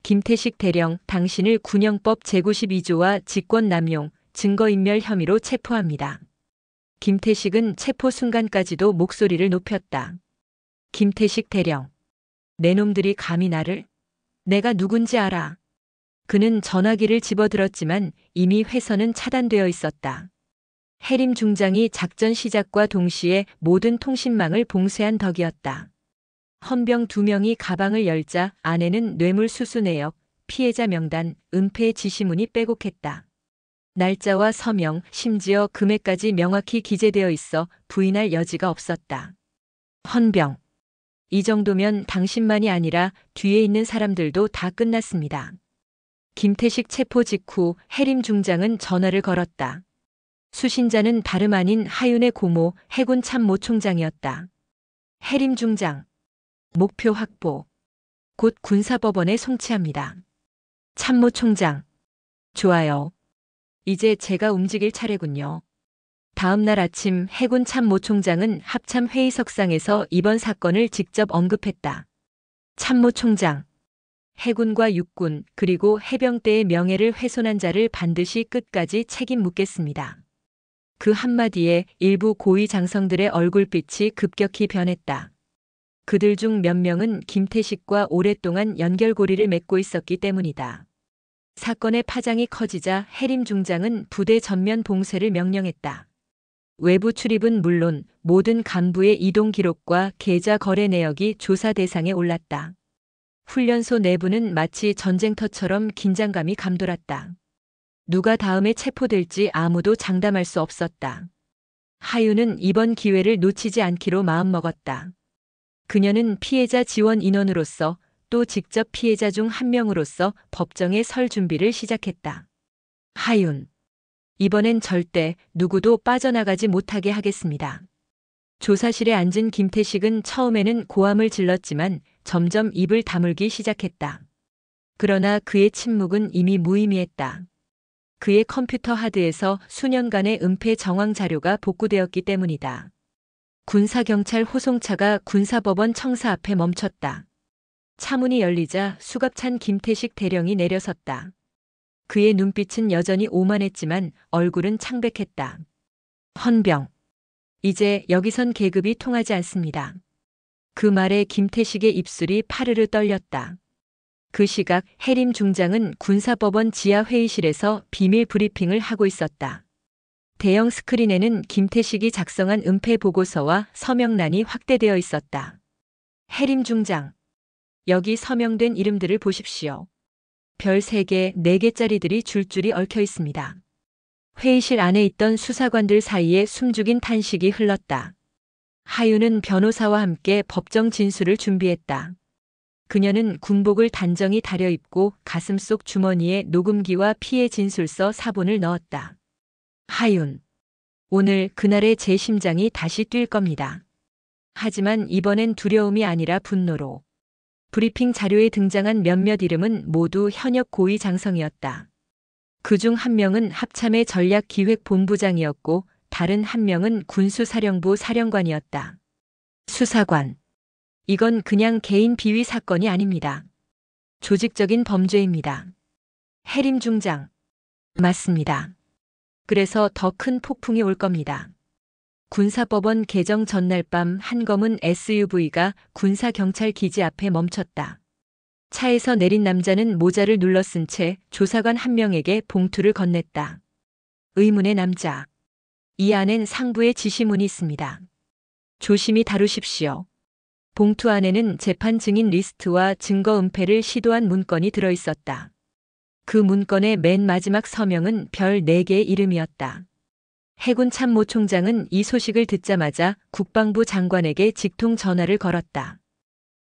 김태식 대령, 당신을 군형법 제92조와 직권남용, 증거인멸 혐의로 체포합니다. 김태식은 체포 순간까지도 목소리를 높였다. 김태식 대령. 내 놈들이 감히 나를? 내가 누군지 알아. 그는 전화기를 집어들었지만 이미 회선은 차단되어 있었다. 해림 중장이 작전 시작과 동시에 모든 통신망을 봉쇄한 덕이었다. 헌병 2명이 가방을 열자 안에는 뇌물 수수 내역, 피해자 명단, 은폐 지시문이 빼곡했다. 날짜와 서명, 심지어 금액까지 명확히 기재되어 있어 부인할 여지가 없었다. 헌병. 이 정도면 당신만이 아니라 뒤에 있는 사람들도 다 끝났습니다. 김태식 체포 직후 해림 중장은 전화를 걸었다. 수신자는 다름 아닌 하윤의 고모 해군 참모 총장이었다. 해림 중장. 목표 확보. 곧 군사법원에 송치합니다. 참모 총장. 좋아요. 이제 제가 움직일 차례군요. 다음 날 아침 해군 참모 총장은 합참 회의석상에서 이번 사건을 직접 언급했다. 참모 총장. 해군과 육군 그리고 해병대의 명예를 훼손한 자를 반드시 끝까지 책임 묻겠습니다. 그 한마디에 일부 고위 장성들의 얼굴빛이 급격히 변했다. 그들 중 몇 명은 김태식과 오랫동안 연결고리를 맺고 있었기 때문이다. 사건의 파장이 커지자 해림 중장은 부대 전면 봉쇄를 명령했다. 외부 출입은 물론 모든 간부의 이동 기록과 계좌 거래 내역이 조사 대상에 올랐다. 훈련소 내부는 마치 전쟁터처럼 긴장감이 감돌았다. 누가 다음에 체포될지 아무도 장담할 수 없었다. 하윤은 이번 기회를 놓치지 않기로 마음먹었다. 그녀는 피해자 지원 인원으로서 또 직접 피해자 중 한 명으로서 법정에 설 준비를 시작했다. 하윤. 이번엔 절대 누구도 빠져나가지 못하게 하겠습니다. 조사실에 앉은 김태식은 처음에는 고함을 질렀지만 점점 입을 다물기 시작했다. 그러나 그의 침묵은 이미 무의미했다. 그의 컴퓨터 하드에서 수년간의 은폐 정황 자료가 복구되었기 때문이다. 군사경찰 호송차가 군사법원 청사 앞에 멈췄다. 차문이 열리자 수갑찬 김태식 대령이 내려섰다. 그의 눈빛은 여전히 오만했지만 얼굴은 창백했다. 헌병. 이제 여기선 계급이 통하지 않습니다. 그 말에 김태식의 입술이 파르르 떨렸다. 그 시각 해림 중장은 군사법원 지하 회의실에서 비밀 브리핑을 하고 있었다. 대형 스크린에는 김태식이 작성한 은폐 보고서와 서명란이 확대되어 있었다. 해림 중장. 여기 서명된 이름들을 보십시오. 별 3개, 4개짜리들이 줄줄이 얽혀 있습니다. 회의실 안에 있던 수사관들 사이에 숨죽인 탄식이 흘렀다. 하윤은 변호사와 함께 법정 진술을 준비했다. 그녀는 군복을 단정히 다려입고 가슴속 주머니에 녹음기와 피해 진술서 사본을 넣었다. 하윤. 오늘 그날의 제 심장이 다시 뛸 겁니다. 하지만 이번엔 두려움이 아니라 분노로. 브리핑 자료에 등장한 몇몇 이름은 모두 현역 고위 장성이었다. 그중 한 명은 합참의 전략기획본부장이었고 다른 한 명은 군수사령부 사령관이었다. 수사관. 이건 그냥 개인 비위 사건이 아닙니다. 조직적인 범죄입니다. 해림 중장. 맞습니다. 그래서 더 큰 폭풍이 올 겁니다. 군사법원 개정 전날 밤 한 검은 SUV가 군사경찰 기지 앞에 멈췄다. 차에서 내린 남자는 모자를 눌러쓴 채 조사관 한 명에게 봉투를 건넸다. 의문의 남자. 이 안엔 상부의 지시문이 있습니다. 조심히 다루십시오. 봉투 안에는 재판 증인 리스트와 증거 은폐를 시도한 문건이 들어있었다. 그 문건의 맨 마지막 서명은 별 4개의 이름이었다. 해군 참모총장은 이 소식을 듣자마자 국방부 장관에게 직통 전화를 걸었다.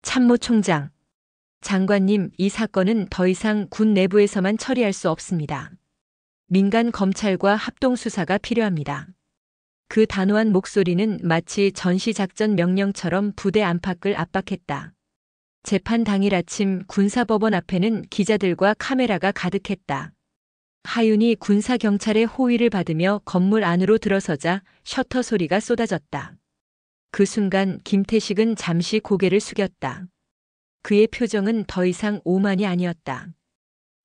참모총장. 장관님, 이 사건은 더 이상 군 내부에서만 처리할 수 없습니다. 민간 검찰과 합동수사가 필요합니다. 그 단호한 목소리는 마치 전시작전 명령처럼 부대 안팎을 압박했다. 재판 당일 아침 군사법원 앞에는 기자들과 카메라가 가득했다. 하윤이 군사경찰의 호위를 받으며 건물 안으로 들어서자 셔터 소리가 쏟아졌다. 그 순간 김태식은 잠시 고개를 숙였다. 그의 표정은 더 이상 오만이 아니었다.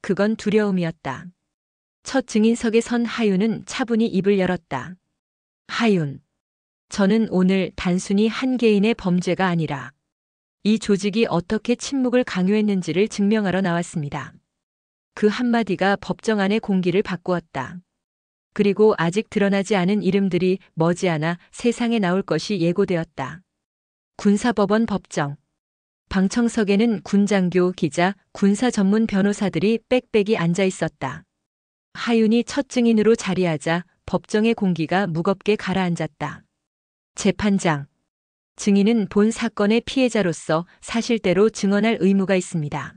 그건 두려움이었다. 첫 증인석에 선 하윤은 차분히 입을 열었다. 하윤. 저는 오늘 단순히 한 개인의 범죄가 아니라 이 조직이 어떻게 침묵을 강요했는지를 증명하러 나왔습니다. 그 한마디가 법정 안의 공기를 바꾸었다. 그리고 아직 드러나지 않은 이름들이 머지않아 세상에 나올 것이 예고되었다. 군사법원 법정. 방청석에는 군장교, 기자, 군사 전문 변호사들이 빽빽이 앉아 있었다. 하윤이 첫 증인으로 자리하자 법정의 공기가 무겁게 가라앉았다. 재판장. 증인은 본 사건의 피해자로서 사실대로 증언할 의무가 있습니다.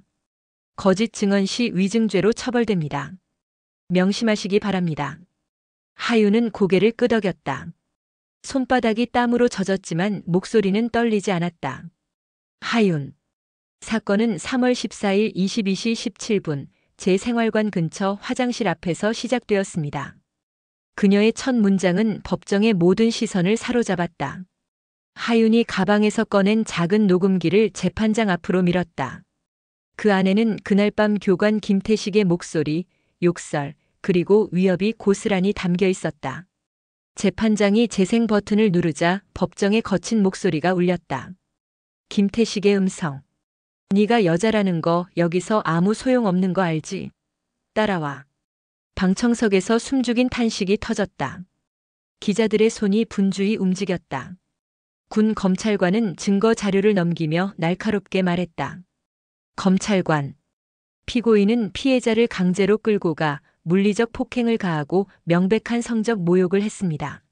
거짓 증언 시 위증죄로 처벌됩니다. 명심하시기 바랍니다. 하윤은 고개를 끄덕였다. 손바닥이 땀으로 젖었지만 목소리는 떨리지 않았다. 하윤. 사건은 3월 14일 22시 17분 제 생활관 근처 화장실 앞에서 시작되었습니다. 그녀의 첫 문장은 법정의 모든 시선을 사로잡았다. 하윤이 가방에서 꺼낸 작은 녹음기를 재판장 앞으로 밀었다. 그 안에는 그날 밤 교관 김태식의 목소리, 욕설, 그리고 위협이 고스란히 담겨 있었다. 재판장이 재생 버튼을 누르자 법정의 거친 목소리가 울렸다. 김태식의 음성. 네가 여자라는 거 여기서 아무 소용없는 거 알지? 따라와. 방청석에서 숨죽인 탄식이 터졌다. 기자들의 손이 분주히 움직였다. 군 검찰관은 증거 자료를 넘기며 날카롭게 말했다. 검찰관. 피고인은 피해자를 강제로 끌고 가 물리적 폭행을 가하고 명백한 성적 모욕을 했습니다.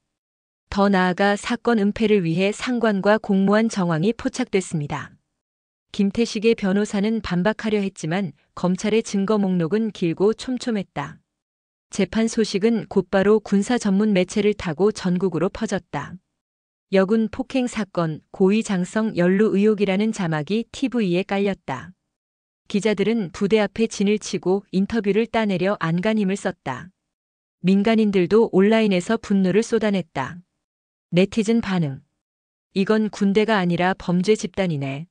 더 나아가 사건 은폐를 위해 상관과 공모한 정황이 포착됐습니다. 김태식의 변호사는 반박하려 했지만 검찰의 증거 목록은 길고 촘촘했다. 재판 소식은 곧바로 군사 전문 매체를 타고 전국으로 퍼졌다. 여군 폭행 사건 고의 장성 연루 의혹이라는 자막이 TV에 깔렸다. 기자들은 부대 앞에 진을 치고 인터뷰를 따내려 안간힘을 썼다. 민간인들도 온라인에서 분노를 쏟아냈다. 네티즌 반응. 이건 군대가 아니라 범죄 집단이네.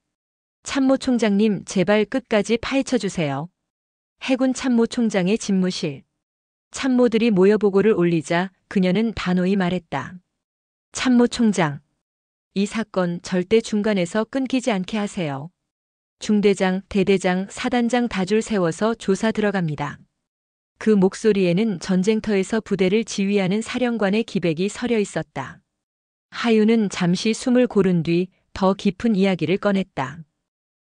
참모총장님 제발 끝까지 파헤쳐 주세요. 해군 참모총장의 집무실. 참모들이 모여 보고를 올리자 그녀는 단호히 말했다. 참모총장. 이 사건 절대 중간에서 끊기지 않게 하세요. 중대장, 대대장, 사단장 다 줄 세워서 조사 들어갑니다. 그 목소리에는 전쟁터에서 부대를 지휘하는 사령관의 기백이 서려 있었다. 하윤은 잠시 숨을 고른 뒤 더 깊은 이야기를 꺼냈다.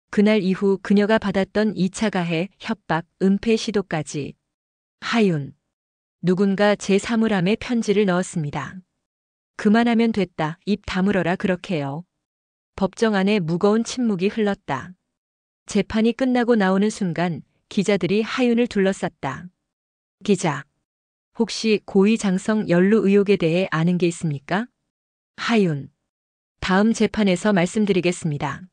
그날 이후 그녀가 받았던 2차 가해, 협박, 은폐 시도까지. 하윤. 누군가 제 사물함에 편지를 넣었습니다. 그만하면 됐다. 입 다물어라 그렇게요. 법정 안에 무거운 침묵이 흘렀다. 재판이 끝나고 나오는 순간 기자들이 하윤을 둘러쌌다. 기자. 혹시 고의장성 연루 의혹에 대해 아는 게 있습니까? 하윤. 다음 재판에서 말씀드리겠습니다.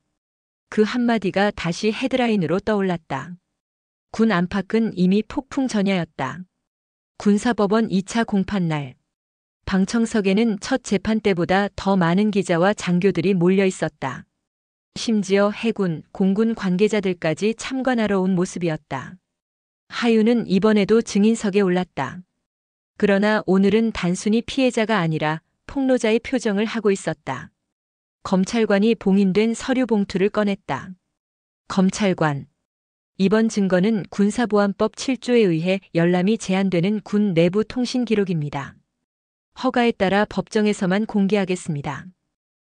그 한마디가 다시 헤드라인으로 떠올랐다. 군 안팎은 이미 폭풍 전야였다. 군사법원 2차 공판날. 방청석에는 첫 재판 때보다 더 많은 기자와 장교들이 몰려 있었다. 심지어 해군, 공군 관계자들까지 참관하러 온 모습이었다. 하윤은 이번에도 증인석에 올랐다. 그러나 오늘은 단순히 피해자가 아니라 폭로자의 표정을 하고 있었다. 검찰관이 봉인된 서류 봉투를 꺼냈다. 검찰관. 이번 증거는 군사보안법 7조에 의해 열람이 제한되는 군 내부 통신 기록입니다. 허가에 따라 법정에서만 공개하겠습니다.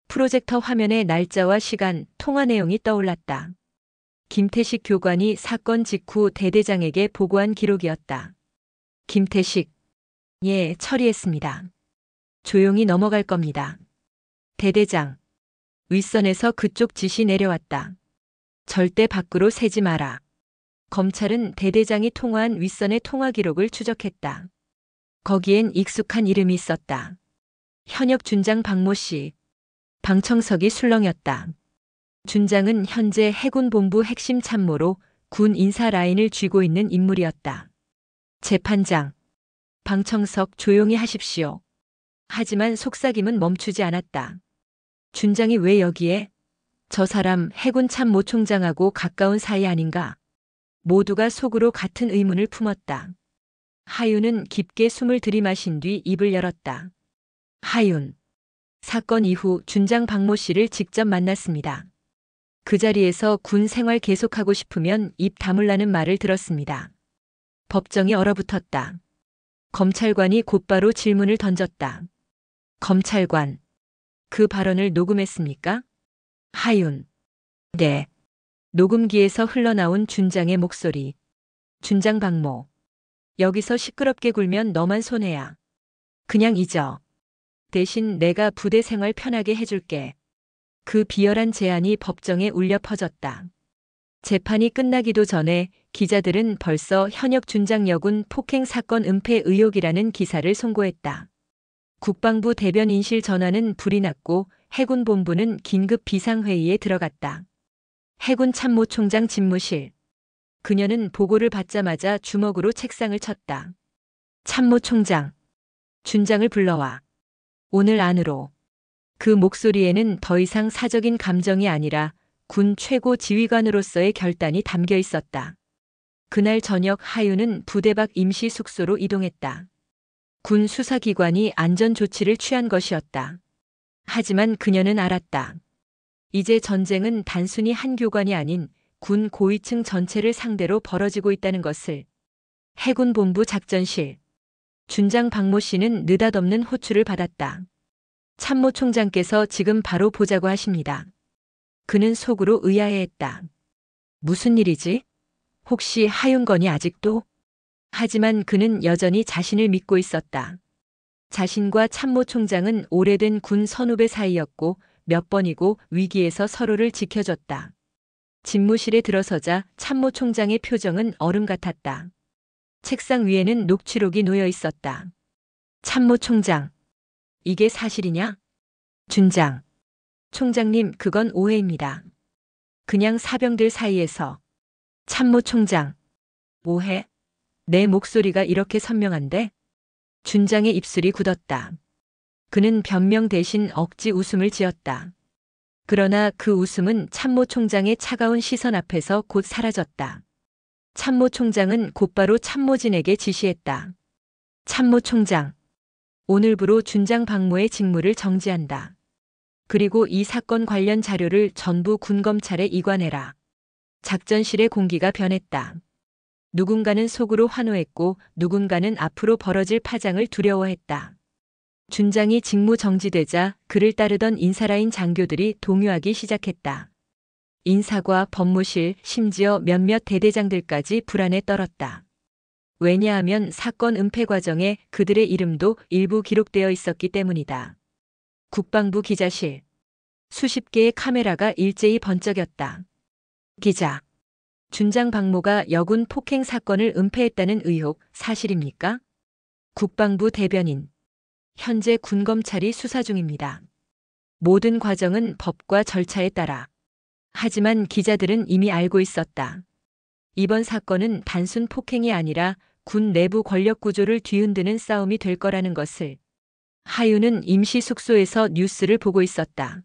프로젝터 화면에 날짜와 시간, 통화 내용이 떠올랐다. 김태식 교관이 사건 직후 대대장에게 보고한 기록이었다. 김태식. 예, 처리했습니다. 조용히 넘어갈 겁니다. 대대장. 윗선에서 그쪽 지시 내려왔다. 절대 밖으로 새지 마라. 검찰은 대대장이 통화한 윗선의 통화 기록을 추적했다. 거기엔 익숙한 이름이 있었다. 현역 준장 박모 씨. 방청석이 술렁였다. 준장은 현재 해군본부 핵심 참모로 군 인사 라인을 쥐고 있는 인물이었다. 재판장. 방청석 조용히 하십시오. 하지만 속삭임은 멈추지 않았다. 준장이 왜 여기에? 저 사람 해군 참모총장하고 가까운 사이 아닌가? 모두가 속으로 같은 의문을 품었다. 하윤은 깊게 숨을 들이마신 뒤 입을 열었다. 하윤. 사건 이후 준장 박모 씨를 직접 만났습니다. 그 자리에서 군 생활 계속하고 싶으면 입 다물라는 말을 들었습니다. 법정이 얼어붙었다. 검찰관이 곧바로 질문을 던졌다. 검찰관. 그 발언을 녹음했습니까? 하윤. 네. 녹음기에서 흘러나온 준장의 목소리. 준장 박모. 여기서 시끄럽게 굴면 너만 손해야. 그냥 잊어. 대신 내가 부대 생활 편하게 해줄게. 그 비열한 제안이 법정에 울려 퍼졌다. 재판이 끝나기도 전에 기자들은 벌써 현역 준장 여군 폭행 사건 은폐 의혹이라는 기사를 송고했다. 국방부 대변인실 전화는 불이 났고 해군 본부는 긴급 비상회의에 들어갔다. 해군 참모총장 집무실. 그녀는 보고를 받자마자 주먹으로 책상을 쳤다. 참모총장. 준장을 불러와. 오늘 안으로. 그 목소리에는 더 이상 사적인 감정이 아니라 군 최고 지휘관으로서의 결단이 담겨 있었다. 그날 저녁 하윤은 부대 밖 임시 숙소로 이동했다. 군 수사기관이 안전조치를 취한 것이었다. 하지만 그녀는 알았다. 이제 전쟁은 단순히 한 교관이 아닌 군 고위층 전체를 상대로 벌어지고 있다는 것을. 해군 본부 작전실. 준장 박모 씨는 느닷없는 호출을 받았다. 참모총장께서 지금 바로 보자고 하십니다. 그는 속으로 의아해했다. 무슨 일이지? 혹시 하윤건이 아직도? 하지만 그는 여전히 자신을 믿고 있었다. 자신과 참모총장은 오래된 군 선후배 사이였고 몇 번이고 위기에서 서로를 지켜줬다. 집무실에 들어서자 참모총장의 표정은 얼음 같았다. 책상 위에는 녹취록이 놓여 있었다. 참모총장. 이게 사실이냐? 준장. 총장님, 그건 오해입니다. 그냥 사병들 사이에서. 참모총장. 뭐해? 내 목소리가 이렇게 선명한데? 준장의 입술이 굳었다. 그는 변명 대신 억지 웃음을 지었다. 그러나 그 웃음은 참모총장의 차가운 시선 앞에서 곧 사라졌다. 참모총장은 곧바로 참모진에게 지시했다. 참모총장. 오늘부로 준장 박모의 직무를 정지한다. 그리고 이 사건 관련 자료를 전부 군검찰에 이관해라. 작전실의 공기가 변했다. 누군가는 속으로 환호했고 누군가는 앞으로 벌어질 파장을 두려워했다. 준장이 직무 정지되자 그를 따르던 인사라인 장교들이 동요하기 시작했다. 인사과 법무실, 심지어 몇몇 대대장들까지 불안에 떨었다. 왜냐하면 사건 은폐 과정에 그들의 이름도 일부 기록되어 있었기 때문이다. 국방부 기자실. 수십 개의 카메라가 일제히 번쩍였다. 기자. 준장 박모가 여군 폭행 사건을 은폐했다는 의혹 사실입니까? 국방부 대변인. 현재 군검찰이 수사 중입니다. 모든 과정은 법과 절차에 따라. 하지만 기자들은 이미 알고 있었다. 이번 사건은 단순 폭행이 아니라 군 내부 권력 구조를 뒤흔드는 싸움이 될 거라는 것을. 하윤은 임시 숙소에서 뉴스를 보고 있었다.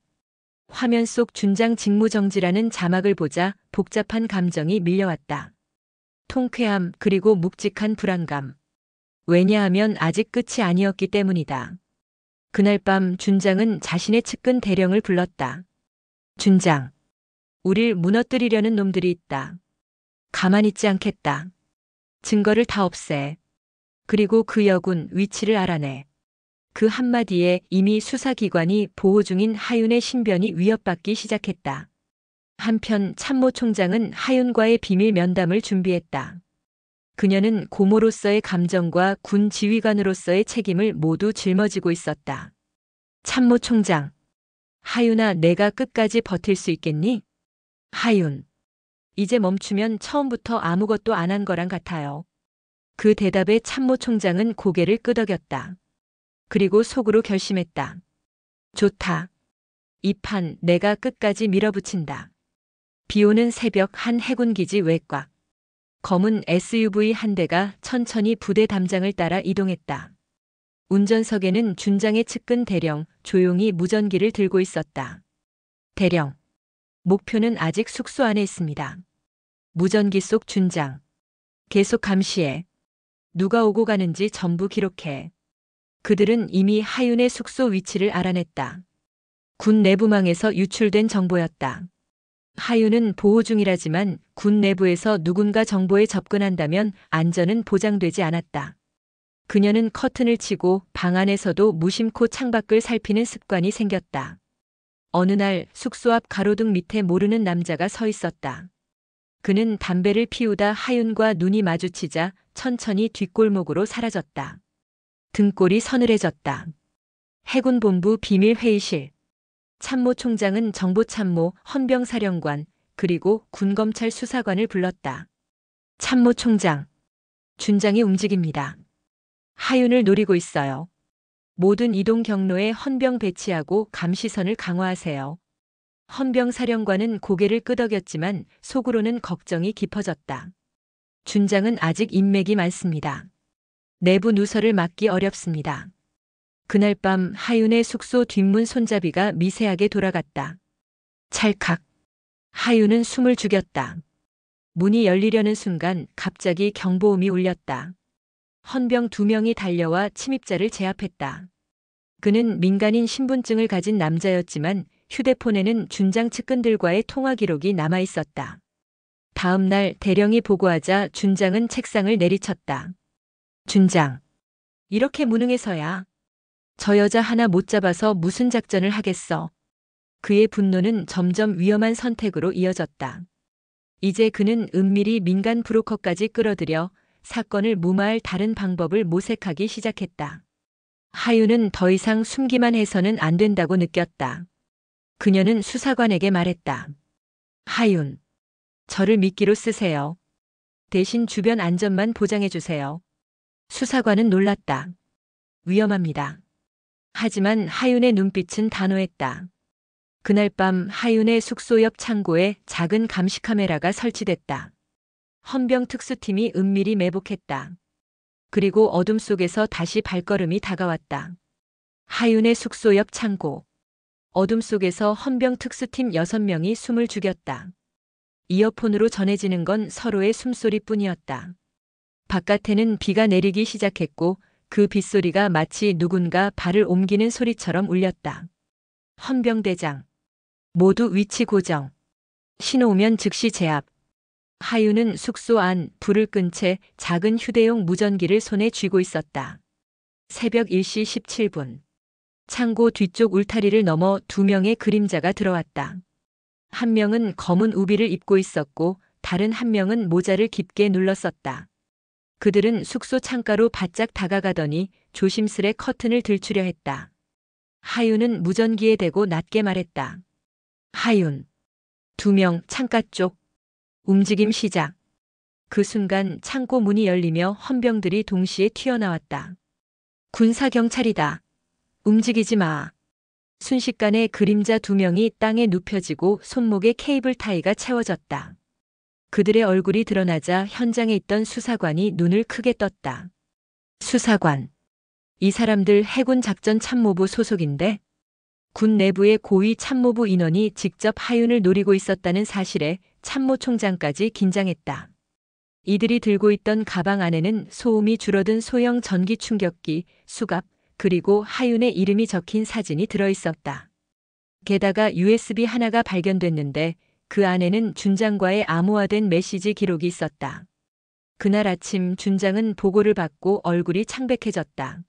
화면 속 준장 직무정지라는 자막을 보자 복잡한 감정이 밀려왔다. 통쾌함 그리고 묵직한 불안감. 왜냐하면 아직 끝이 아니었기 때문이다. 그날 밤 준장은 자신의 측근 대령을 불렀다. 준장. 우릴 무너뜨리려는 놈들이 있다. 가만히 있지 않겠다. 증거를 다 없애. 그리고 그 여군 위치를 알아내. 그 한마디에 이미 수사기관이 보호 중인 하윤의 신변이 위협받기 시작했다. 한편 참모총장은 하윤과의 비밀 면담을 준비했다. 그녀는 고모로서의 감정과 군 지휘관으로서의 책임을 모두 짊어지고 있었다. 참모총장. 하윤아, 내가 끝까지 버틸 수 있겠니? 하윤. 이제 멈추면 처음부터 아무것도 안 한 거랑 같아요. 그 대답에 참모총장은 고개를 끄덕였다. 그리고 속으로 결심했다. 좋다. 이 판 내가 끝까지 밀어붙인다. 비오는 새벽 한 해군기지 외곽. 검은 SUV 한 대가 천천히 부대 담장을 따라 이동했다. 운전석에는 준장의 측근 대령, 조용히 무전기를 들고 있었다. 대령. 목표는 아직 숙소 안에 있습니다. 무전기 속 준장. 계속 감시해. 누가 오고 가는지 전부 기록해. 그들은 이미 하윤의 숙소 위치를 알아냈다. 군 내부망에서 유출된 정보였다. 하윤은 보호 중이라지만 군 내부에서 누군가 정보에 접근한다면 안전은 보장되지 않았다. 그녀는 커튼을 치고 방 안에서도 무심코 창밖을 살피는 습관이 생겼다. 어느 날 숙소 앞 가로등 밑에 모르는 남자가 서 있었다. 그는 담배를 피우다 하윤과 눈이 마주치자 천천히 뒷골목으로 사라졌다. 등골이 서늘해졌다. 해군본부 비밀회의실. 참모총장은 정보참모, 헌병사령관, 그리고 군검찰 수사관을 불렀다. 참모총장. 준장이 움직입니다. 하윤을 노리고 있어요. 모든 이동 경로에 헌병 배치하고 감시선을 강화하세요. 헌병사령관은 고개를 끄덕였지만 속으로는 걱정이 깊어졌다. 준장은 아직 인맥이 많습니다. 내부 누설을 막기 어렵습니다. 그날 밤 하윤의 숙소 뒷문 손잡이가 미세하게 돌아갔다. 찰칵. 하윤은 숨을 죽였다. 문이 열리려는 순간 갑자기 경보음이 울렸다. 헌병 2명이 달려와 침입자를 제압했다. 그는 민간인 신분증을 가진 남자였지만 휴대폰에는 준장 측근들과의 통화 기록이 남아 있었다. 다음 날 대령이 보고하자 준장은 책상을 내리쳤다. 준장. 이렇게 무능해서야. 저 여자 하나 못 잡아서 무슨 작전을 하겠어. 그의 분노는 점점 위험한 선택으로 이어졌다. 이제 그는 은밀히 민간 브로커까지 끌어들여 사건을 무마할 다른 방법을 모색하기 시작했다. 하윤은 더 이상 숨기만 해서는 안 된다고 느꼈다. 그녀는 수사관에게 말했다. 하윤. 저를 미끼로 쓰세요. 대신 주변 안전만 보장해 주세요. 수사관은 놀랐다. 위험합니다. 하지만 하윤의 눈빛은 단호했다. 그날 밤 하윤의 숙소 옆 창고에 작은 감시 카메라가 설치됐다. 헌병 특수팀이 은밀히 매복했다. 그리고 어둠 속에서 다시 발걸음이 다가왔다. 하윤의 숙소 옆 창고. 어둠 속에서 헌병 특수팀 6명이 숨을 죽였다. 이어폰으로 전해지는 건 서로의 숨소리뿐이었다. 바깥에는 비가 내리기 시작했고 그 빗소리가 마치 누군가 발을 옮기는 소리처럼 울렸다. 헌병대장. 모두 위치 고정. 신호 오면 즉시 제압. 하윤은 숙소 안 불을 끈 채 작은 휴대용 무전기를 손에 쥐고 있었다. 새벽 1시 17분. 창고 뒤쪽 울타리를 넘어 2명의 그림자가 들어왔다. 한 명은 검은 우비를 입고 있었고 다른 한 명은 모자를 깊게 눌렀었다. 그들은 숙소 창가로 바짝 다가가더니 조심스레 커튼을 들추려 했다. 하윤은 무전기에 대고 낮게 말했다. 하윤. 2명 창가 쪽. 움직임 시작. 그 순간 창고 문이 열리며 헌병들이 동시에 튀어나왔다. 군사경찰이다. 움직이지 마. 순식간에 그림자 2명이 땅에 눕혀지고 손목에 케이블 타이가 채워졌다. 그들의 얼굴이 드러나자 현장에 있던 수사관이 눈을 크게 떴다. 수사관. 이 사람들 해군 작전 참모부 소속인데? 군 내부의 고위 참모부 인원이 직접 하윤을 노리고 있었다는 사실에 참모총장까지 긴장했다. 이들이 들고 있던 가방 안에는 소음이 줄어든 소형 전기 충격기, 수갑, 그리고 하윤의 이름이 적힌 사진이 들어있었다. 게다가 USB 하나가 발견됐는데 그 안에는 준장과의 암호화된 메시지 기록이 있었다. 그날 아침 준장은 보고를 받고 얼굴이 창백해졌다.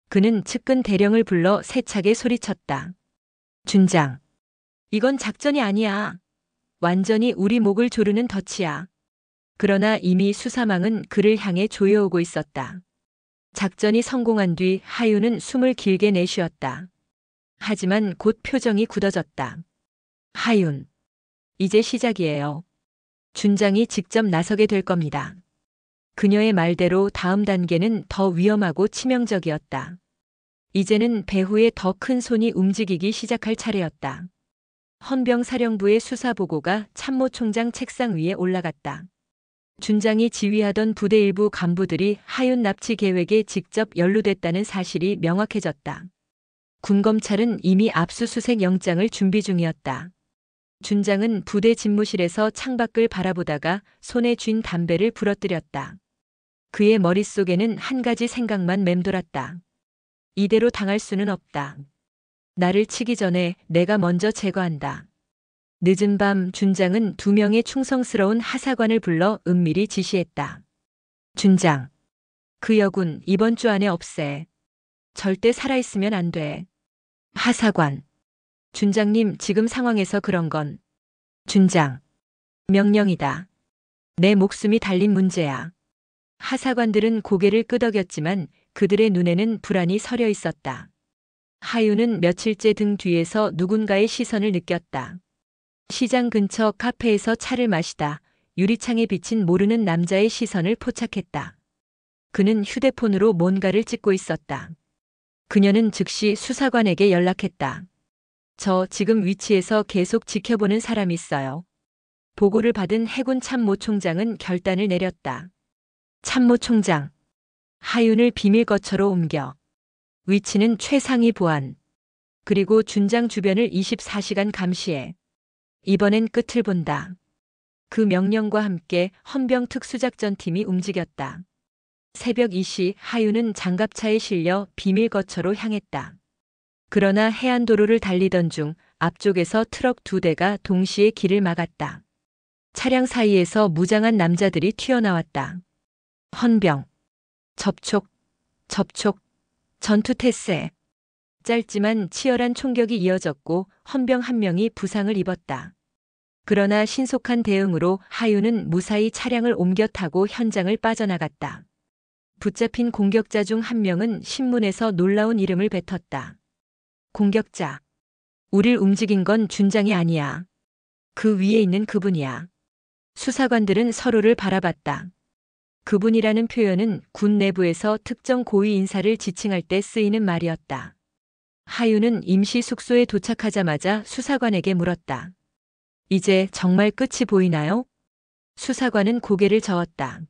그는 측근 대령을 불러 세차게 소리쳤다. 준장. 이건 작전이 아니야. 완전히 우리 목을 조르는 덫이야. 그러나 이미 수사망은 그를 향해 조여오고 있었다. 작전이 성공한 뒤 하윤은 숨을 길게 내쉬었다. 하지만 곧 표정이 굳어졌다. 하윤. 이제 시작이에요. 준장이 직접 나서게 될 겁니다. 그녀의 말대로 다음 단계는 더 위험하고 치명적이었다. 이제는 배후에 더 큰 손이 움직이기 시작할 차례였다. 헌병사령부의 수사보고가 참모총장 책상 위에 올라갔다. 준장이 지휘하던 부대 일부 간부들이 하윤 납치 계획에 직접 연루됐다는 사실이 명확해졌다. 군검찰은 이미 압수수색 영장을 준비 중이었다. 준장은 부대 집무실에서 창밖을 바라보다가 손에 쥔 담배를 부러뜨렸다. 그의 머릿속에는 한 가지 생각만 맴돌았다. 이대로 당할 수는 없다. 나를 치기 전에 내가 먼저 제거한다. 늦은 밤 준장은 2명의 충성스러운 하사관을 불러 은밀히 지시했다. 준장. 그 여군 이번 주 안에 없애. 절대 살아있으면 안 돼. 하사관. 준장님 지금 상황에서 그런 건. 준장. 명령이다. 내 목숨이 달린 문제야. 하사관들은 고개를 끄덕였지만 그들의 눈에는 불안이 서려 있었다. 하윤은 며칠째 등 뒤에서 누군가의 시선을 느꼈다. 시장 근처 카페에서 차를 마시다 유리창에 비친 모르는 남자의 시선을 포착했다. 그는 휴대폰으로 뭔가를 찍고 있었다. 그녀는 즉시 수사관에게 연락했다. 저 지금 위치에서 계속 지켜보는 사람이 있어요. 보고를 받은 해군 참모총장은 결단을 내렸다. 참모총장. 하윤을 비밀거처로 옮겨. 위치는 최상위 보안. 그리고 준장 주변을 24시간 감시해. 이번엔 끝을 본다. 그 명령과 함께 헌병 특수작전팀이 움직였다. 새벽 2시 하윤은 장갑차에 실려 비밀거처로 향했다. 그러나 해안도로를 달리던 중 앞쪽에서 트럭 2대가 동시에 길을 막았다. 차량 사이에서 무장한 남자들이 튀어나왔다. 헌병. 접촉. 전투 태세. 짧지만 치열한 총격이 이어졌고 헌병 한 명이 부상을 입었다. 그러나 신속한 대응으로 하윤은 무사히 차량을 옮겨 타고 현장을 빠져나갔다. 붙잡힌 공격자 중 한 명은 신문에서 놀라운 이름을 뱉었다. 공격자. 우릴 움직인 건 준장이 아니야. 그 위에 있는 그분이야. 수사관들은 서로를 바라봤다. 그분이라는 표현은 군 내부에서 특정 고위 인사를 지칭할 때 쓰이는 말이었다. 하윤은 임시 숙소에 도착하자마자 수사관에게 물었다. 이제 정말 끝이 보이나요? 수사관은 고개를 저었다.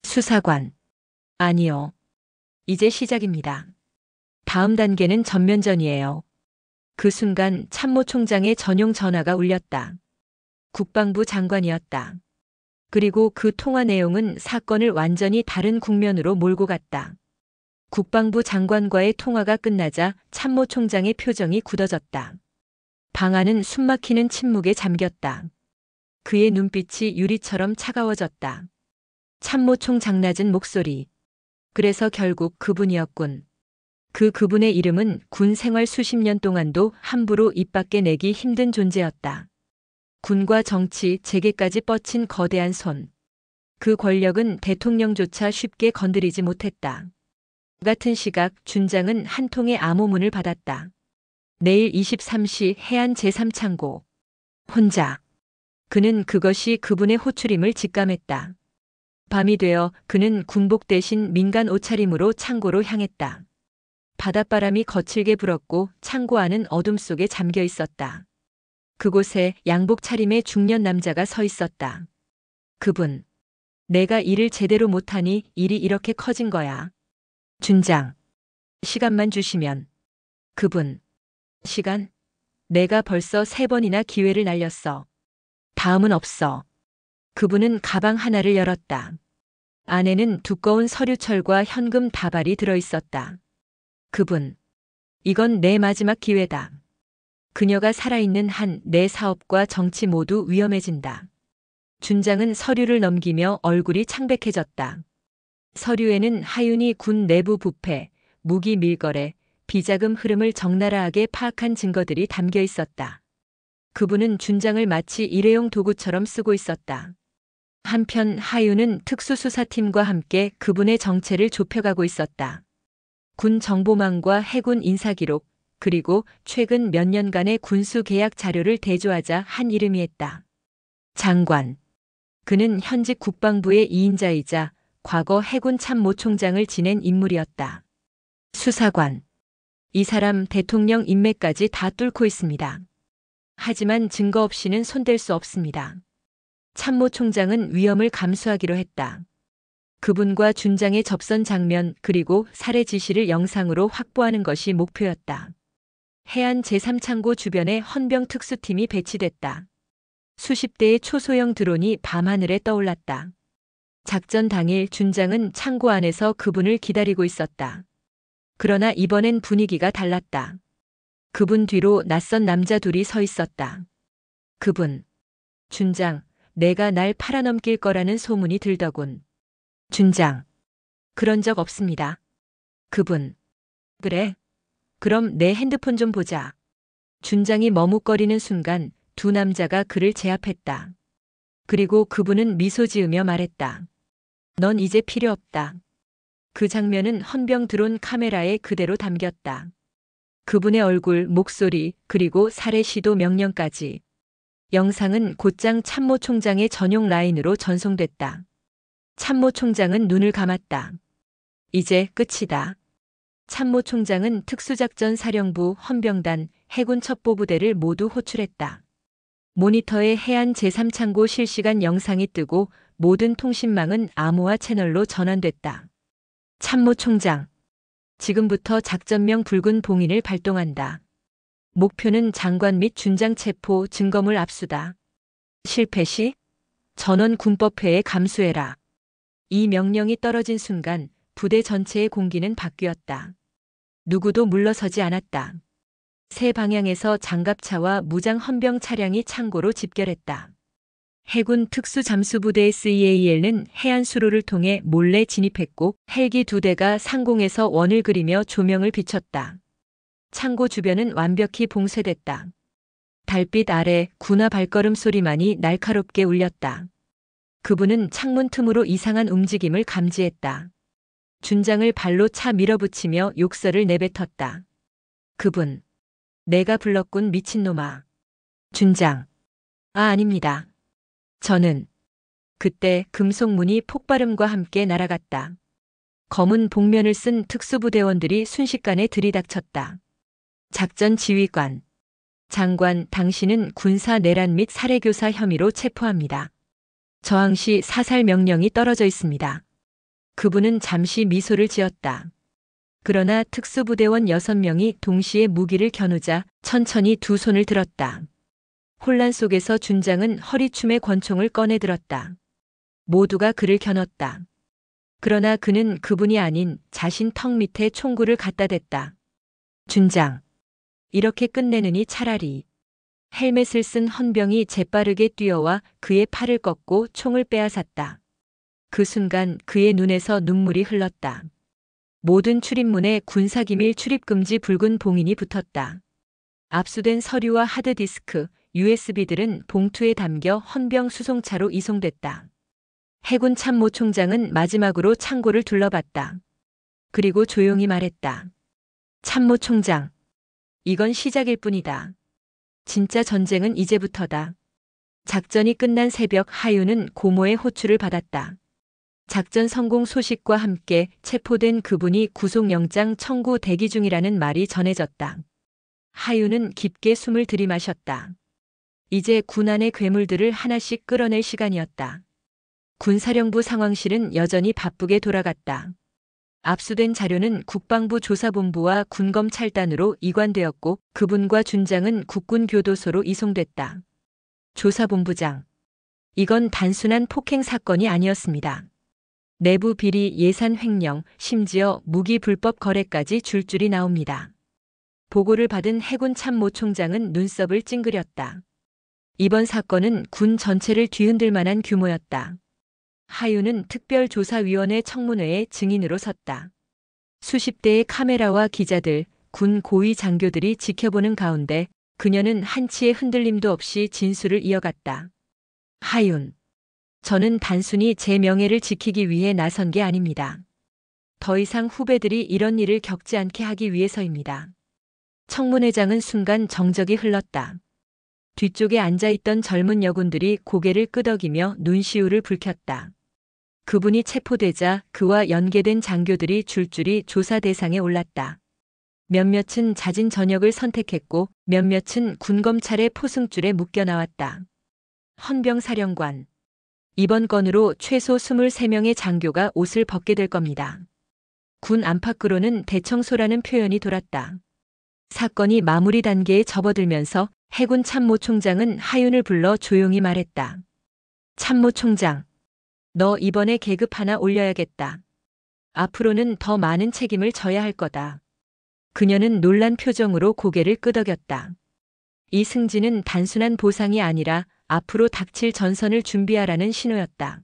수사관. 아니요. 이제 시작입니다. 다음 단계는 전면전이에요. 그 순간 참모총장의 전용 전화가 울렸다. 국방부 장관이었다. 그리고 그 통화 내용은 사건을 완전히 다른 국면으로 몰고 갔다. 국방부 장관과의 통화가 끝나자 참모총장의 표정이 굳어졌다. 방 안은 숨막히는 침묵에 잠겼다. 그의 눈빛이 유리처럼 차가워졌다. 참모총장 낮은 목소리. 그래서 결국 그분이었군. 그분의 이름은 군 생활 수십 년 동안도 함부로 입 밖에 내기 힘든 존재였다. 군과 정치, 재계까지 뻗친 거대한 손. 그 권력은 대통령조차 쉽게 건드리지 못했다. 같은 시각 준장은 한 통의 암호문을 받았다. 내일 23시 해안 제3창고. 혼자. 그는 그것이 그분의 호출임을 직감했다. 밤이 되어 그는 군복 대신 민간 옷차림으로 창고로 향했다. 바닷바람이 거칠게 불었고 창고 안은 어둠 속에 잠겨 있었다. 그곳에 양복 차림의 중년 남자가 서 있었다. 그분. 내가 일을 제대로 못하니 일이 이렇게 커진 거야. 준장. 시간만 주시면. 그분. 시간? 내가 벌써 3번이나 기회를 날렸어. 다음은 없어. 그분은 가방 하나를 열었다. 안에는 두꺼운 서류철과 현금 다발이 들어있었다. 그분. 이건 내 마지막 기회다. 그녀가 살아있는 한 내 사업과 정치 모두 위험해진다. 준장은 서류를 넘기며 얼굴이 창백해졌다. 서류에는 하윤이 군 내부 부패, 무기 밀거래, 비자금 흐름을 적나라하게 파악한 증거들이 담겨 있었다. 그분은 준장을 마치 일회용 도구처럼 쓰고 있었다. 한편 하윤은 특수수사팀과 함께 그분의 정체를 좁혀가고 있었다. 군 정보망과 해군 인사기록, 그리고 최근 몇 년간의 군수 계약 자료를 대조하자 한 이름이 했다. 장관. 그는 현직 국방부의 2인자이자 과거 해군 참모총장을 지낸 인물이었다. 수사관. 이 사람 대통령 인맥까지 다 뚫고 있습니다. 하지만 증거 없이는 손댈 수 없습니다. 참모총장은 위험을 감수하기로 했다. 그분과 준장의 접선 장면 그리고 살해 지시를 영상으로 확보하는 것이 목표였다. 해안 제3창고 주변에 헌병 특수팀이 배치됐다. 수십 대의 초소형 드론이 밤하늘에 떠올랐다. 작전 당일 준장은 창고 안에서 그분을 기다리고 있었다. 그러나 이번엔 분위기가 달랐다. 그분 뒤로 낯선 남자 둘이 서 있었다. 그분. 준장, 내가 날 팔아넘길 거라는 소문이 들더군. 준장. 그런 적 없습니다. 그분. 그래? 그럼 내 핸드폰 좀 보자. 준장이 머뭇거리는 순간 두 남자가 그를 제압했다. 그리고 그분은 미소 지으며 말했다. 넌 이제 필요 없다. 그 장면은 헌병 드론 카메라에 그대로 담겼다. 그분의 얼굴, 목소리, 그리고 살해 시도 명령까지. 영상은 곧장 참모총장의 전용 라인으로 전송됐다. 참모총장은 눈을 감았다. 이제 끝이다. 참모총장은 특수작전사령부, 헌병단, 해군 첩보부대를 모두 호출했다. 모니터에 해안 제3창고 실시간 영상이 뜨고 모든 통신망은 암호화 채널로 전환됐다. 참모총장. 지금부터 작전명 붉은 봉인을 발동한다. 목표는 장관 및 준장 체포, 증거물 압수다. 실패 시 전원 군법회에 감수해라. 이 명령이 떨어진 순간 부대 전체의 공기는 바뀌었다. 누구도 물러서지 않았다. 세 방향에서 장갑차와 무장 헌병 차량이 창고로 집결했다. 해군 특수잠수부대 SEAL는 해안 수로를 통해 몰래 진입했고 헬기 2대가 상공에서 원을 그리며 조명을 비췄다. 창고 주변은 완벽히 봉쇄됐다. 달빛 아래 군화 발걸음 소리만이 날카롭게 울렸다. 그분은 창문 틈으로 이상한 움직임을 감지했다. 준장을 발로 차 밀어붙이며 욕설을 내뱉었다. 그분. 내가 불렀군 미친놈아. 준장. 아닙니다. 저는. 그때 금속문이 폭발음과 함께 날아갔다. 검은 복면을 쓴 특수부대원들이 순식간에 들이닥쳤다. 작전 지휘관. 장관, 당신은 군사 내란 및 살해교사 혐의로 체포합니다. 저항시 사살 명령이 떨어져 있습니다. 그분은 잠시 미소를 지었다. 그러나 특수부대원 6명이 동시에 무기를 겨누자 천천히 두 손을 들었다. 혼란 속에서 준장은 허리춤에 권총을 꺼내 들었다. 모두가 그를 겨눴다. 그러나 그는 그분이 아닌 자신 턱 밑에 총구를 갖다 댔다. 준장. 이렇게 끝내느니 차라리. 헬멧을 쓴 헌병이 재빠르게 뛰어와 그의 팔을 꺾고 총을 빼앗았다. 그 순간 그의 눈에서 눈물이 흘렀다. 모든 출입문에 군사기밀 출입금지 붉은 봉인이 붙었다. 압수된 서류와 하드디스크, USB들은 봉투에 담겨 헌병 수송차로 이송됐다. 해군 참모총장은 마지막으로 창고를 둘러봤다. 그리고 조용히 말했다. 참모총장. 이건 시작일 뿐이다. 진짜 전쟁은 이제부터다. 작전이 끝난 새벽 하윤은 고모의 호출을 받았다. 작전 성공 소식과 함께 체포된 그분이 구속영장 청구 대기 중이라는 말이 전해졌다. 하윤은 깊게 숨을 들이마셨다. 이제 군안의 괴물들을 하나씩 끌어낼 시간이었다. 군사령부 상황실은 여전히 바쁘게 돌아갔다. 압수된 자료는 국방부 조사본부와 군검찰단으로 이관되었고 그분과 준장은 국군교도소로 이송됐다. 조사본부장. 이건 단순한 폭행 사건이 아니었습니다. 내부 비리, 예산 횡령, 심지어 무기 불법 거래까지 줄줄이 나옵니다. 보고를 받은 해군 참모총장은 눈썹을 찡그렸다. 이번 사건은 군 전체를 뒤흔들 만한 규모였다. 하윤은 특별조사위원회 청문회에 증인으로 섰다. 수십 대의 카메라와 기자들, 군 고위 장교들이 지켜보는 가운데 그녀는 한치의 흔들림도 없이 진술을 이어갔다. 하윤. 저는 단순히 제 명예를 지키기 위해 나선 게 아닙니다. 더 이상 후배들이 이런 일을 겪지 않게 하기 위해서입니다. 청문회장은 순간 정적이 흘렀다. 뒤쪽에 앉아있던 젊은 여군들이 고개를 끄덕이며 눈시울을 붉혔다. 그분이 체포되자 그와 연계된 장교들이 줄줄이 조사 대상에 올랐다. 몇몇은 잦은 저녁을 선택했고 몇몇은 군검찰의 포승줄에 묶여 나왔다. 헌병사령관. 이번 건으로 최소 23명의 장교가 옷을 벗게 될 겁니다. 군 안팎으로는 대청소라는 표현이 돌았다. 사건이 마무리 단계에 접어들면서 해군 참모총장은 하윤을 불러 조용히 말했다. 참모총장. 너 이번에 계급 하나 올려야겠다. 앞으로는 더 많은 책임을 져야 할 거다. 그녀는 놀란 표정으로 고개를 끄덕였다. 이 승진은 단순한 보상이 아니라 앞으로 닥칠 전선을 준비하라는 신호였다.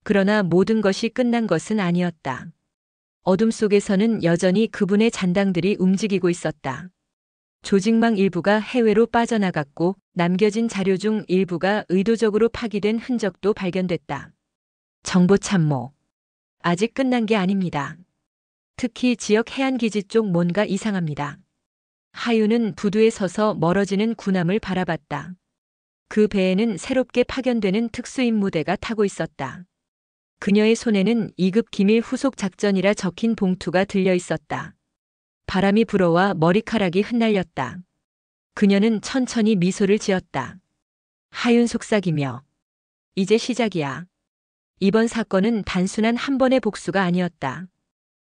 그러나 모든 것이 끝난 것은 아니었다. 어둠 속에서는 여전히 그분의 잔당들이 움직이고 있었다. 조직망 일부가 해외로 빠져나갔고 남겨진 자료 중 일부가 의도적으로 파기된 흔적도 발견됐다. 정보참모. 아직 끝난 게 아닙니다. 특히 지역 해안기지 쪽 뭔가 이상합니다. 하윤은 부두에 서서 멀어지는 군함을 바라봤다. 그 배에는 새롭게 파견되는 특수임무대가 타고 있었다. 그녀의 손에는 2급 기밀 후속 작전이라 적힌 봉투가 들려 있었다. 바람이 불어와 머리카락이 흩날렸다. 그녀는 천천히 미소를 지었다. 하윤 속삭이며. 이제 시작이야. 이번 사건은 단순한 한 번의 복수가 아니었다.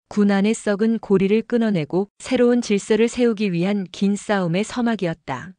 군 안의 썩은 고리를 끊어내고 새로운 질서를 세우기 위한 긴 싸움의 서막이었다.